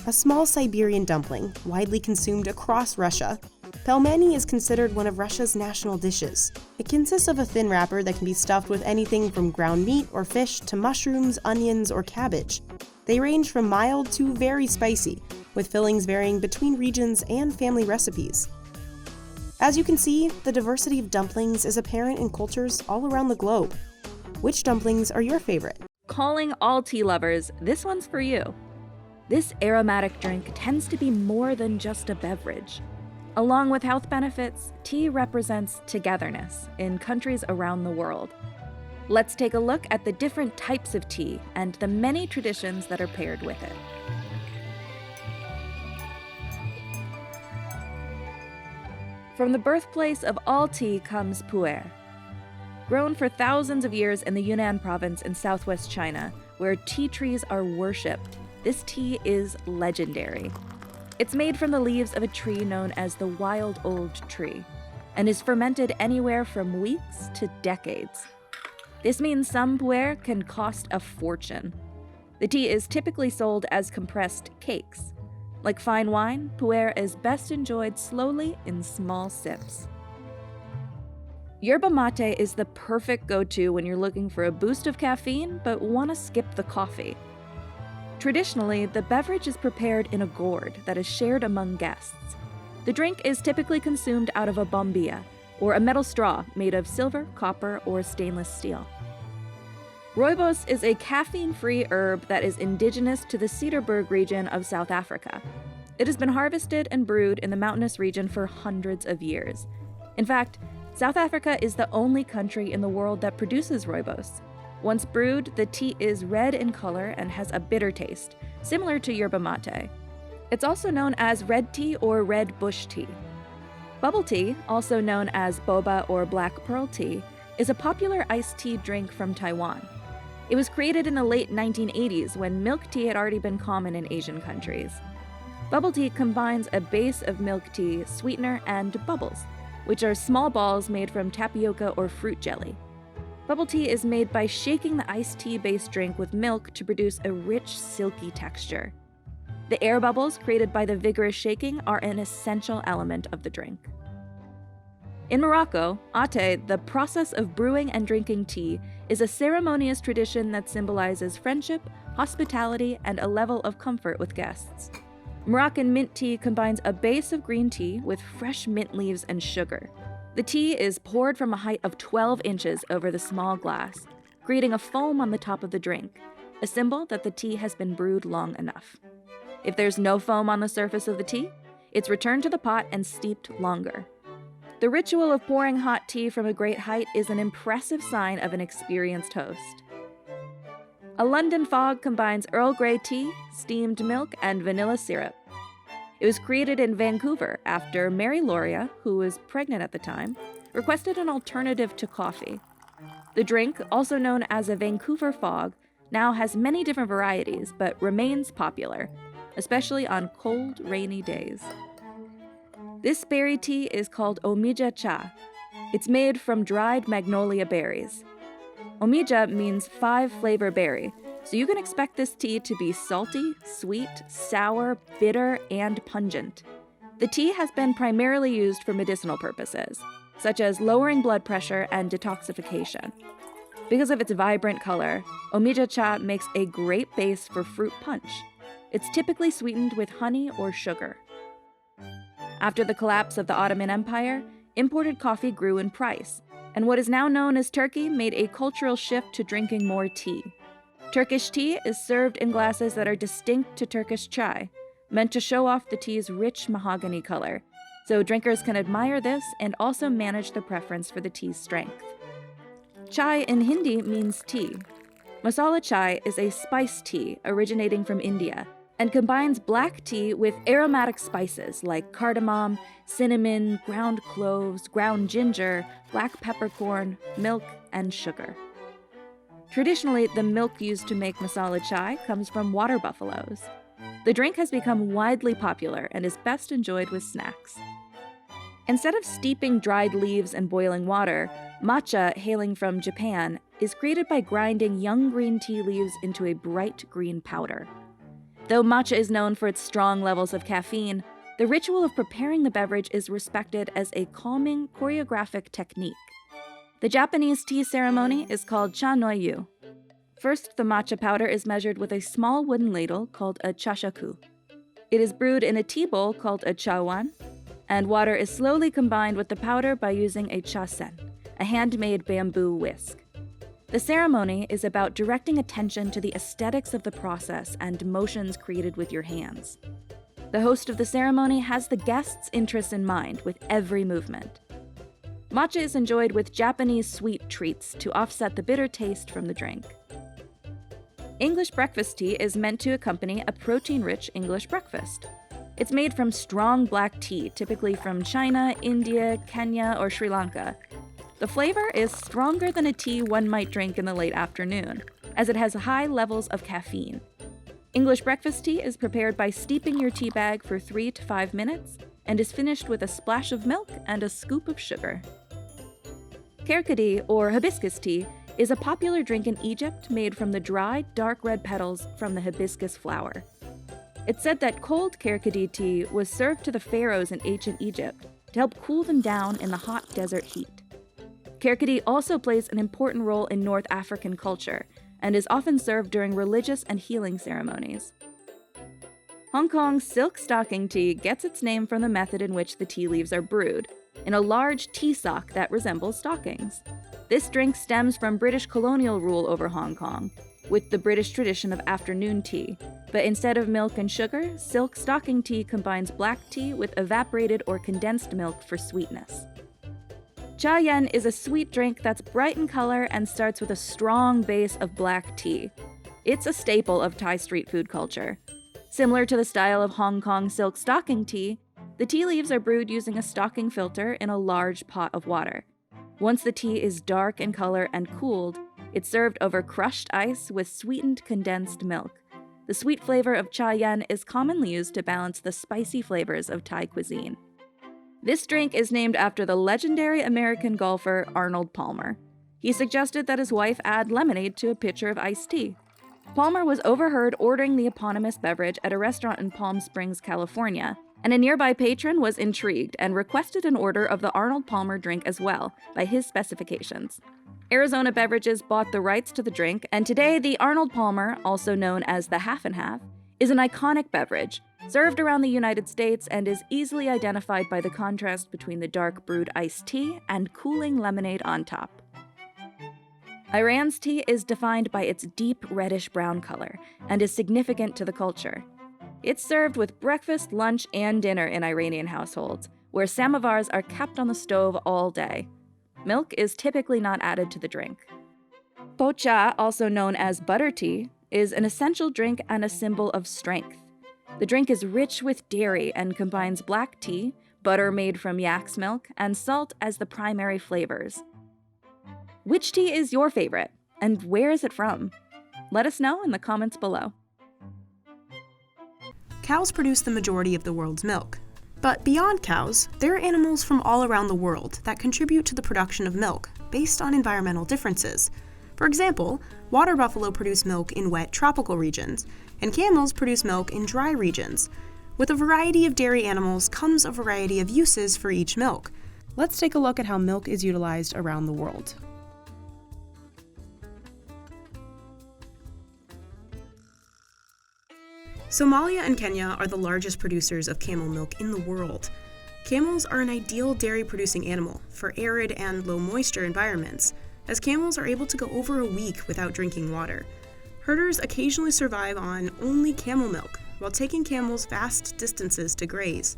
A small Siberian dumpling, widely consumed across Russia, pelmeni is considered one of Russia's national dishes. It consists of a thin wrapper that can be stuffed with anything from ground meat or fish to mushrooms, onions, or cabbage. They range from mild to very spicy, with fillings varying between regions and family recipes. As you can see, the diversity of dumplings is apparent in cultures all around the globe. Which dumplings are your favorite? Calling all tea lovers, this one's for you. This aromatic drink tends to be more than just a beverage. Along with health benefits, tea represents togetherness in countries around the world. Let's take a look at the different types of tea and the many traditions that are paired with it. From the birthplace of all tea comes pu'er. Grown for thousands of years in the Yunnan province in southwest China, where tea trees are worshipped, this tea is legendary. It's made from the leaves of a tree known as the wild old tree, and is fermented anywhere from weeks to decades. This means some pu'er can cost a fortune. The tea is typically sold as compressed cakes. Like fine wine, pu'er is best enjoyed slowly in small sips. Yerba mate is the perfect go-to when you're looking for a boost of caffeine but want to skip the coffee. Traditionally, the beverage is prepared in a gourd that is shared among guests. The drink is typically consumed out of a bombilla, or a metal straw made of silver, copper, or stainless steel. Rooibos is a caffeine-free herb that is indigenous to the Cederberg region of South Africa. It has been harvested and brewed in the mountainous region for hundreds of years. In fact, South Africa is the only country in the world that produces rooibos. Once brewed, the tea is red in color and has a bitter taste, similar to yerba mate. It's also known as red tea or red bush tea. Bubble tea, also known as boba or black pearl tea, is a popular iced tea drink from Taiwan. It was created in the late 1980s when milk tea had already been common in Asian countries. Bubble tea combines a base of milk tea, sweetener, and bubbles, which are small balls made from tapioca or fruit jelly. Bubble tea is made by shaking the iced tea-based drink with milk to produce a rich, silky texture. The air bubbles created by the vigorous shaking are an essential element of the drink. In Morocco, ate, the process of brewing and drinking tea, is a ceremonious tradition that symbolizes friendship, hospitality, and a level of comfort with guests. Moroccan mint tea combines a base of green tea with fresh mint leaves and sugar. The tea is poured from a height of 12 inches over the small glass, creating a foam on the top of the drink, a symbol that the tea has been brewed long enough. If there's no foam on the surface of the tea, it's returned to the pot and steeped longer. The ritual of pouring hot tea from a great height is an impressive sign of an experienced host. A London fog combines Earl Grey tea, steamed milk, and vanilla syrup. It was created in Vancouver after Mary Loria, who was pregnant at the time, requested an alternative to coffee. The drink, also known as a Vancouver fog, now has many different varieties but remains popular, especially on cold, rainy days. This berry tea is called omija cha. It's made from dried magnolia berries. Omija means 5-flavor berry, so you can expect this tea to be salty, sweet, sour, bitter, and pungent. The tea has been primarily used for medicinal purposes, such as lowering blood pressure and detoxification. Because of its vibrant color, Omija cha makes a great base for fruit punch. It's typically sweetened with honey or sugar. After the collapse of the Ottoman Empire, imported coffee grew in price, and what is now known as Turkey made a cultural shift to drinking more tea. Turkish tea is served in glasses that are distinct to Turkish chai, meant to show off the tea's rich mahogany color, so drinkers can admire this and also manage the preference for the tea's strength. Chai in Hindi means tea. Masala chai is a spice tea originating from India and combines black tea with aromatic spices like cardamom, cinnamon, ground cloves, ground ginger, black peppercorn, milk, and sugar. Traditionally, the milk used to make masala chai comes from water buffaloes. The drink has become widely popular and is best enjoyed with snacks. Instead of steeping dried leaves in boiling water, matcha, hailing from Japan, is created by grinding young green tea leaves into a bright green powder. Though matcha is known for its strong levels of caffeine, the ritual of preparing the beverage is respected as a calming, choreographic technique. The Japanese tea ceremony is called cha no yu. First, the matcha powder is measured with a small wooden ladle called a chashaku. It is brewed in a tea bowl called a chawan, and water is slowly combined with the powder by using a chasen, a handmade bamboo whisk. The ceremony is about directing attention to the aesthetics of the process and motions created with your hands. The host of the ceremony has the guest's interests in mind with every movement. Matcha is enjoyed with Japanese sweet treats to offset the bitter taste from the drink. English breakfast tea is meant to accompany a protein-rich English breakfast. It's made from strong black tea, typically from China, India, Kenya, or Sri Lanka. The flavor is stronger than a tea one might drink in the late afternoon, as it has high levels of caffeine. English breakfast tea is prepared by steeping your tea bag for 3 to 5 minutes and is finished with a splash of milk and a scoop of sugar. Kerkadi, or hibiscus tea, is a popular drink in Egypt made from the dried, dark red petals from the hibiscus flower. It's said that cold Kerkadi tea was served to the pharaohs in ancient Egypt to help cool them down in the hot desert heat. Kerkadi also plays an important role in North African culture and is often served during religious and healing ceremonies. Hong Kong's silk stocking tea gets its name from the method in which the tea leaves are brewed, in a large tea sock that resembles stockings. This drink stems from British colonial rule over Hong Kong, with the British tradition of afternoon tea, but instead of milk and sugar, silk stocking tea combines black tea with evaporated or condensed milk for sweetness. Cha yen is a sweet drink that's bright in color and starts with a strong base of black tea. It's a staple of Thai street food culture. Similar to the style of Hong Kong silk stocking tea, the tea leaves are brewed using a stocking filter in a large pot of water. Once the tea is dark in color and cooled, it's served over crushed ice with sweetened condensed milk. The sweet flavor of cha yen is commonly used to balance the spicy flavors of Thai cuisine. This drink is named after the legendary American golfer Arnold Palmer. He suggested that his wife add lemonade to a pitcher of iced tea. Palmer was overheard ordering the eponymous beverage at a restaurant in Palm Springs, California, and a nearby patron was intrigued and requested an order of the Arnold Palmer drink as well, by his specifications. Arizona Beverages bought the rights to the drink, and today the Arnold Palmer, also known as the Half and Half, is an iconic beverage, served around the United States and is easily identified by the contrast between the dark brewed iced tea and cooling lemonade on top. Iran's tea is defined by its deep reddish-brown color and is significant to the culture. It's served with breakfast, lunch, and dinner in Iranian households, where samovars are kept on the stove all day. Milk is typically not added to the drink. Pocha, also known as butter tea, is an essential drink and a symbol of strength. The drink is rich with dairy and combines black tea, butter made from yak's milk, and salt as the primary flavors. Which tea is your favorite, and where is it from? Let us know in the comments below. Cows produce the majority of the world's milk. But beyond cows, there are animals from all around the world that contribute to the production of milk based on environmental differences. For example, water buffalo produce milk in wet tropical regions, and camels produce milk in dry regions. With a variety of dairy animals comes a variety of uses for each milk. Let's take a look at how milk is utilized around the world. Somalia and Kenya are the largest producers of camel milk in the world. Camels are an ideal dairy-producing animal for arid and low-moisture environments, as camels are able to go over a week without drinking water. Herders occasionally survive on only camel milk, while taking camels vast distances to graze.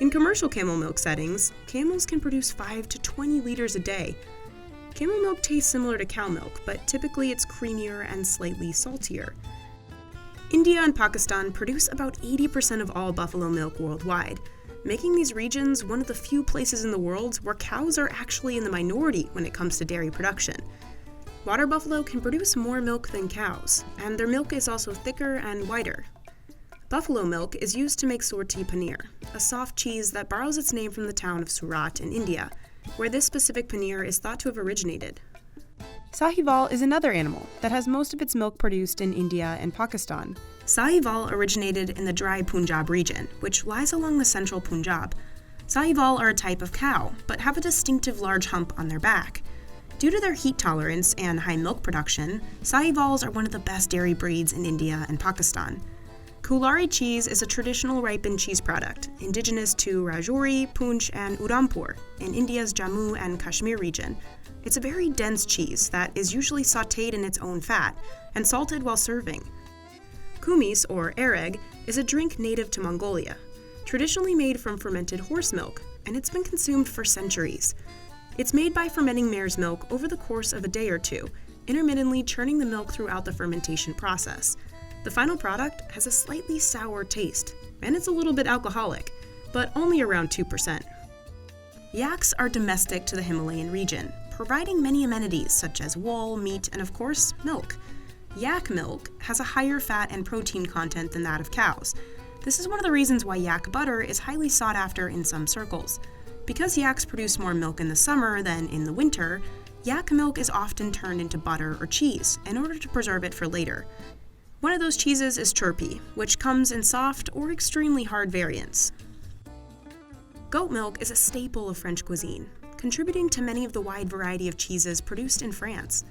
In commercial camel milk settings, camels can produce 5 to 20 liters a day. Camel milk tastes similar to cow milk, but typically it's creamier and slightly saltier. India and Pakistan produce about 80% of all buffalo milk worldwide, making these regions one of the few places in the world where cows are actually in the minority when it comes to dairy production. Water buffalo can produce more milk than cows, and their milk is also thicker and whiter. Buffalo milk is used to make surti paneer, a soft cheese that borrows its name from the town of Surat in India, where this specific paneer is thought to have originated. Sahiwal is another animal that has most of its milk produced in India and Pakistan. Sahiwal originated in the dry Punjab region, which lies along the central Punjab. Sahiwal are a type of cow, but have a distinctive large hump on their back. Due to their heat tolerance and high milk production, Sahiwals are one of the best dairy breeds in India and Pakistan. Kulinary cheese is a traditional ripened cheese product, indigenous to Rajouri, Poonch, and Udhampur in India's Jammu and Kashmir region. It's a very dense cheese that is usually sautéed in its own fat and salted while serving. Kumis, or areg, is a drink native to Mongolia, traditionally made from fermented horse milk, and it's been consumed for centuries. It's made by fermenting mare's milk over the course of a day or two, intermittently churning the milk throughout the fermentation process. The final product has a slightly sour taste, and it's a little bit alcoholic, but only around 2%. Yaks are domestic to the Himalayan region, providing many amenities such as wool, meat, and of course, milk. Yak milk has a higher fat and protein content than that of cows. This is one of the reasons why yak butter is highly sought after in some circles. Because yaks produce more milk in the summer than in the winter, yak milk is often turned into butter or cheese in order to preserve it for later. One of those cheeses is churpi, which comes in soft or extremely hard variants. Goat milk is a staple of French cuisine, contributing to many of the wide variety of cheeses produced in France.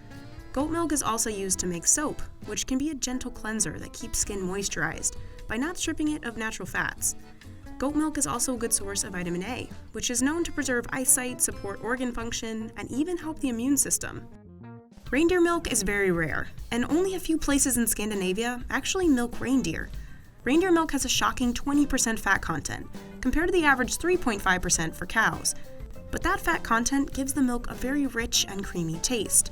Goat milk is also used to make soap, which can be a gentle cleanser that keeps skin moisturized by not stripping it of natural fats. Goat milk is also a good source of vitamin A, which is known to preserve eyesight, support organ function, and even help the immune system. Reindeer milk is very rare, and only a few places in Scandinavia actually milk reindeer. Reindeer milk has a shocking 20% fat content, compared to the average 3.5% for cows. But that fat content gives the milk a very rich and creamy taste.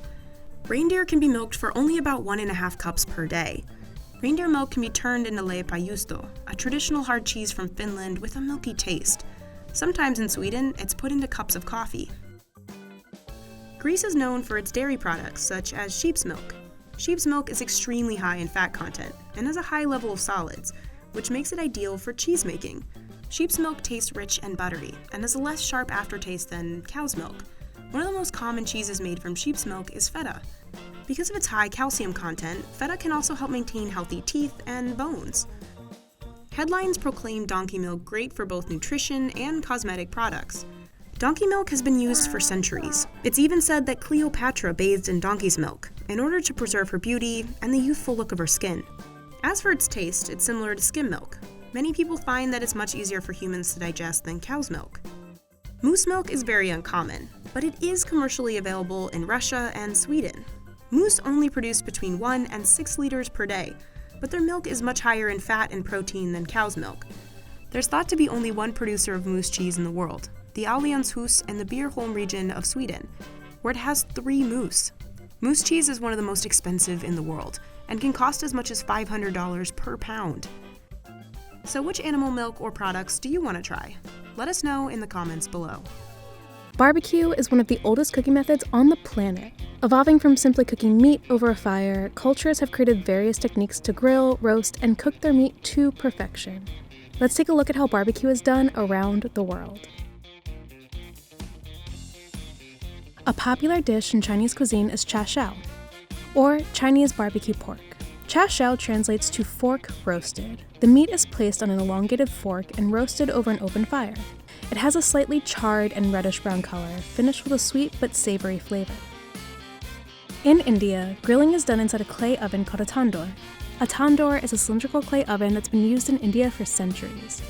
Reindeer can be milked for only about 1.5 cups per day. Reindeer milk can be turned into leipä-juusto, a traditional hard cheese from Finland with a milky taste. Sometimes in Sweden, it's put into cups of coffee. Greece is known for its dairy products, such as sheep's milk. Sheep's milk is extremely high in fat content and has a high level of solids, which makes it ideal for cheese making. Sheep's milk tastes rich and buttery and has a less sharp aftertaste than cow's milk. One of the most common cheeses made from sheep's milk is feta. Because of its high calcium content, feta can also help maintain healthy teeth and bones. Headlines proclaim donkey milk great for both nutrition and cosmetic products. Donkey milk has been used for centuries. It's even said that Cleopatra bathed in donkey's milk in order to preserve her beauty and the youthful look of her skin. As for its taste, it's similar to skim milk. Many people find that it's much easier for humans to digest than cow's milk. Moose milk is very uncommon, but it is commercially available in Russia and Sweden. Moose only produce between 1 and 6 liters per day, but their milk is much higher in fat and protein than cow's milk. There's thought to be only one producer of moose cheese in the world, the Allianshus in the Bjurholm region of Sweden, where it has 3 moose. Moose cheese is one of the most expensive in the world, and can cost as much as $500 per pound. So which animal milk or products do you want to try? Let us know in the comments below. Barbecue is one of the oldest cooking methods on the planet. Evolving from simply cooking meat over a fire, cultures have created various techniques to grill, roast, and cook their meat to perfection. Let's take a look at how barbecue is done around the world. A popular dish in Chinese cuisine is cha shao, or Chinese barbecue pork. Cha shao translates to fork roasted. The meat is placed on an elongated fork and roasted over an open fire. It has a slightly charred and reddish-brown color, finished with a sweet but savory flavor. In India, grilling is done inside a clay oven called a tandoor. A tandoor is a cylindrical clay oven that's been used in India for centuries.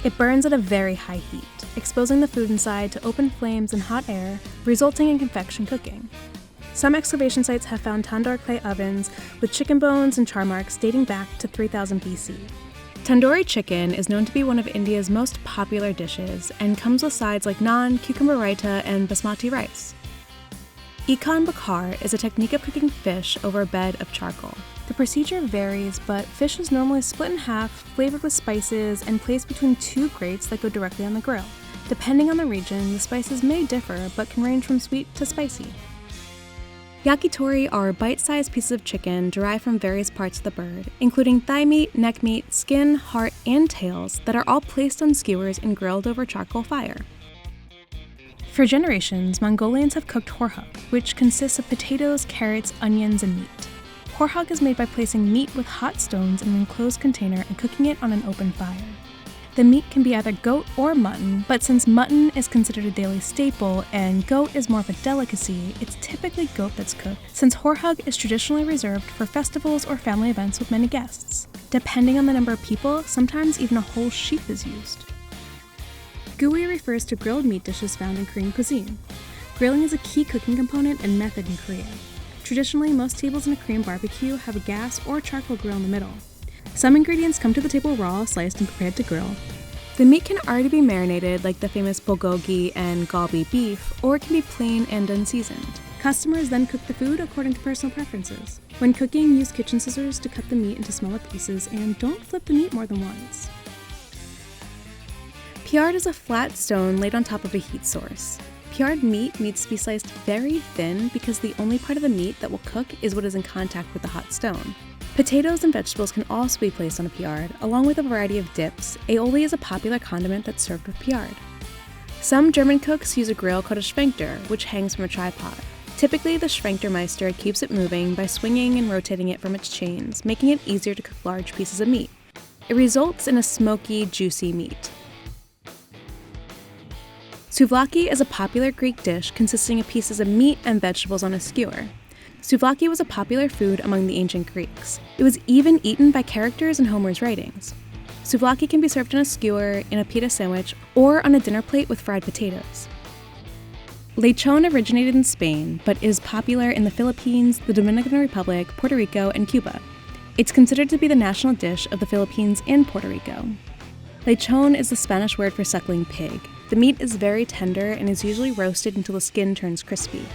It burns at a very high heat, exposing the food inside to open flames and hot air, resulting in convection cooking. Some excavation sites have found tandoor clay ovens with chicken bones and char marks dating back to 3000 BC. Tandoori chicken is known to be one of India's most popular dishes and comes with sides like naan, cucumber raita, and basmati rice. Ikan bakar is a technique of cooking fish over a bed of charcoal. The procedure varies, but fish is normally split in half, flavored with spices, and placed between two grates that go directly on the grill. Depending on the region, the spices may differ, but can range from sweet to spicy. Yakitori are bite-sized pieces of chicken derived from various parts of the bird, including thigh meat, neck meat, skin, heart, and tails that are all placed on skewers and grilled over charcoal fire. For generations, Mongolians have cooked horhog, which consists of potatoes, carrots, onions, and meat. Horhog is made by placing meat with hot stones in an enclosed container and cooking it on an open fire. The meat can be either goat or mutton, but since mutton is considered a daily staple and goat is more of a delicacy, it's typically goat that's cooked, since horhog is traditionally reserved for festivals or family events with many guests. Depending on the number of people, sometimes even a whole sheep is used. Gui refers to grilled meat dishes found in Korean cuisine. Grilling is a key cooking component and method in Korea. Traditionally, most tables in a Korean barbecue have a gas or charcoal grill in the middle. Some ingredients come to the table raw, sliced, and prepared to grill. The meat can already be marinated like the famous bulgogi and galbi beef, or it can be plain and unseasoned. Customers then cook the food according to personal preferences. When cooking, use kitchen scissors to cut the meat into smaller pieces and don't flip the meat more than once. Pyard is a flat stone laid on top of a heat source. Pyard meat needs to be sliced very thin because the only part of the meat that will cook is what is in contact with the hot stone. Potatoes and vegetables can also be placed on a pyard, along with a variety of dips. Aioli is a popular condiment that's served with pyard. Some German cooks use a grill called a Schwenkter, which hangs from a tripod. Typically, the Schwenktermeister keeps it moving by swinging and rotating it from its chains, making it easier to cook large pieces of meat. It results in a smoky, juicy meat. Souvlaki is a popular Greek dish consisting of pieces of meat and vegetables on a skewer. Souvlaki was a popular food among the ancient Greeks. It was even eaten by characters in Homer's writings. Souvlaki can be served on a skewer, in a pita sandwich, or on a dinner plate with fried potatoes. Lechon originated in Spain, but is popular in the Philippines, the Dominican Republic, Puerto Rico, and Cuba. It's considered to be the national dish of the Philippines and Puerto Rico. Lechon is the Spanish word for suckling pig. The meat is very tender and is usually roasted until the skin turns crispy.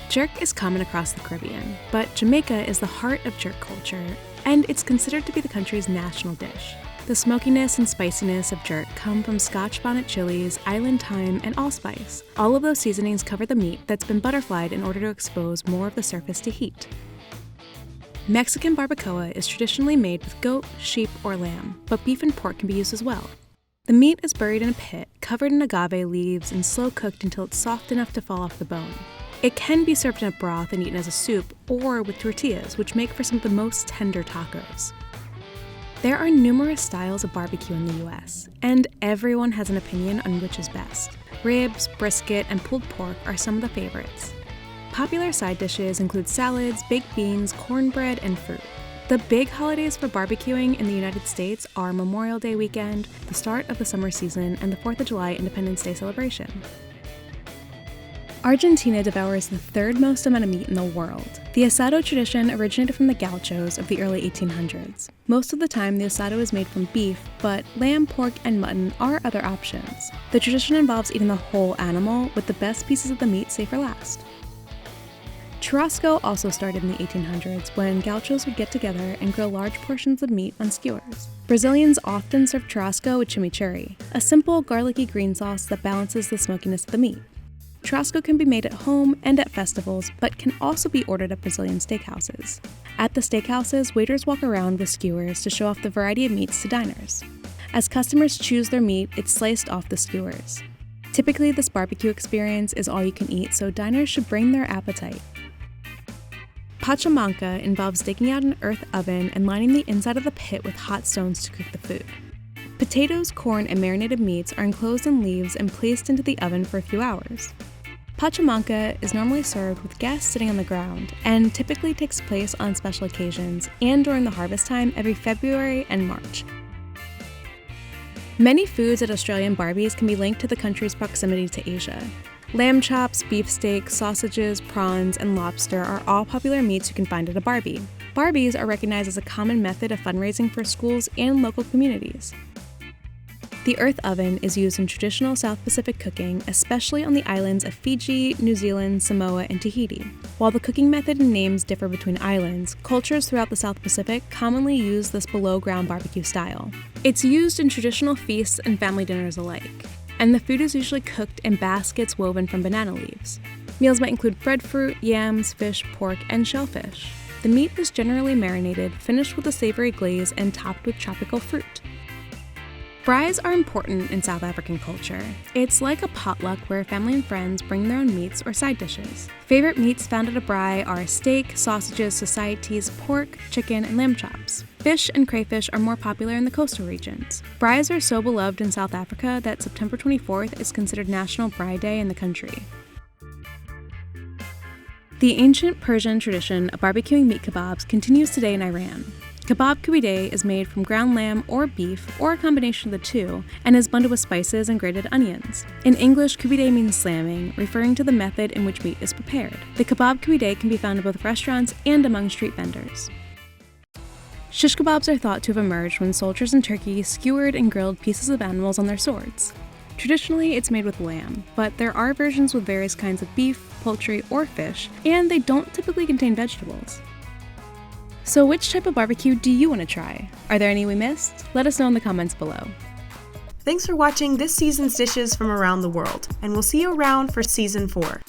Jerk is common across the Caribbean, but Jamaica is the heart of jerk culture, and it's considered to be the country's national dish. The smokiness and spiciness of jerk come from Scotch bonnet chilies, island thyme, and allspice. All of those seasonings cover the meat that's been butterflied in order to expose more of the surface to heat. Mexican barbacoa is traditionally made with goat, sheep, or lamb, but beef and pork can be used as well. The meat is buried in a pit, covered in agave leaves, and slow cooked until it's soft enough to fall off the bone. It can be served in a broth and eaten as a soup, or with tortillas, which make for some of the most tender tacos. There are numerous styles of barbecue in the US, and everyone has an opinion on which is best. Ribs, brisket, and pulled pork are some of the favorites. Popular side dishes include salads, baked beans, cornbread, and fruit. The big holidays for barbecuing in the United States are Memorial Day weekend, the start of the summer season, and the 4th of July Independence Day celebration. Argentina devours the third most amount of meat in the world. The asado tradition originated from the gauchos of the early 1800s. Most of the time, the asado is made from beef, but lamb, pork, and mutton are other options. The tradition involves eating the whole animal, with the best pieces of the meat saved for last. Churrasco also started in the 1800s when gauchos would get together and grill large portions of meat on skewers. Brazilians often serve churrasco with chimichurri, a simple garlicky green sauce that balances the smokiness of the meat. Churrasco can be made at home and at festivals, but can also be ordered at Brazilian steakhouses. At the steakhouses, waiters walk around with skewers to show off the variety of meats to diners. As customers choose their meat, it's sliced off the skewers. Typically, this barbecue experience is all you can eat, so diners should bring their appetite. Pachamanca involves digging out an earth oven and lining the inside of the pit with hot stones to cook the food. Potatoes, corn, and marinated meats are enclosed in leaves and placed into the oven for a few hours. Pachamanca is normally served with guests sitting on the ground and typically takes place on special occasions and during the harvest time every February and March. Many foods at Australian barbies can be linked to the country's proximity to Asia. Lamb chops, beefsteak, sausages, prawns, and lobster are all popular meats you can find at a barbie. Barbies are recognized as a common method of fundraising for schools and local communities. The earth oven is used in traditional South Pacific cooking, especially on the islands of Fiji, New Zealand, Samoa, and Tahiti. While the cooking method and names differ between islands, cultures throughout the South Pacific commonly use this below-ground barbecue style. It's used in traditional feasts and family dinners alike, and the food is usually cooked in baskets woven from banana leaves. Meals might include breadfruit, yams, fish, pork, and shellfish. The meat is generally marinated, finished with a savory glaze, and topped with tropical fruit. Braais are important in South African culture. It's like a potluck where family and friends bring their own meats or side dishes. Favorite meats found at a braai are steak, sausages, societies, pork, chicken, and lamb chops. Fish and crayfish are more popular in the coastal regions. Braais are so beloved in South Africa that September 24th is considered National Braai Day in the country. The ancient Persian tradition of barbecuing meat kebabs continues today in Iran. Kebab kubideh is made from ground lamb or beef, or a combination of the two, and is blended with spices and grated onions. In English, kubideh means slamming, referring to the method in which meat is prepared. The kebab kubideh can be found in both restaurants and among street vendors. Shish kebabs are thought to have emerged when soldiers in Turkey skewered and grilled pieces of animals on their swords. Traditionally, it's made with lamb, but there are versions with various kinds of beef, poultry, or fish, and they don't typically contain vegetables. So which type of barbecue do you want to try? Are there any we missed? Let us know in the comments below. Thanks for watching this season's dishes from around the world, and we'll see you around for season 4.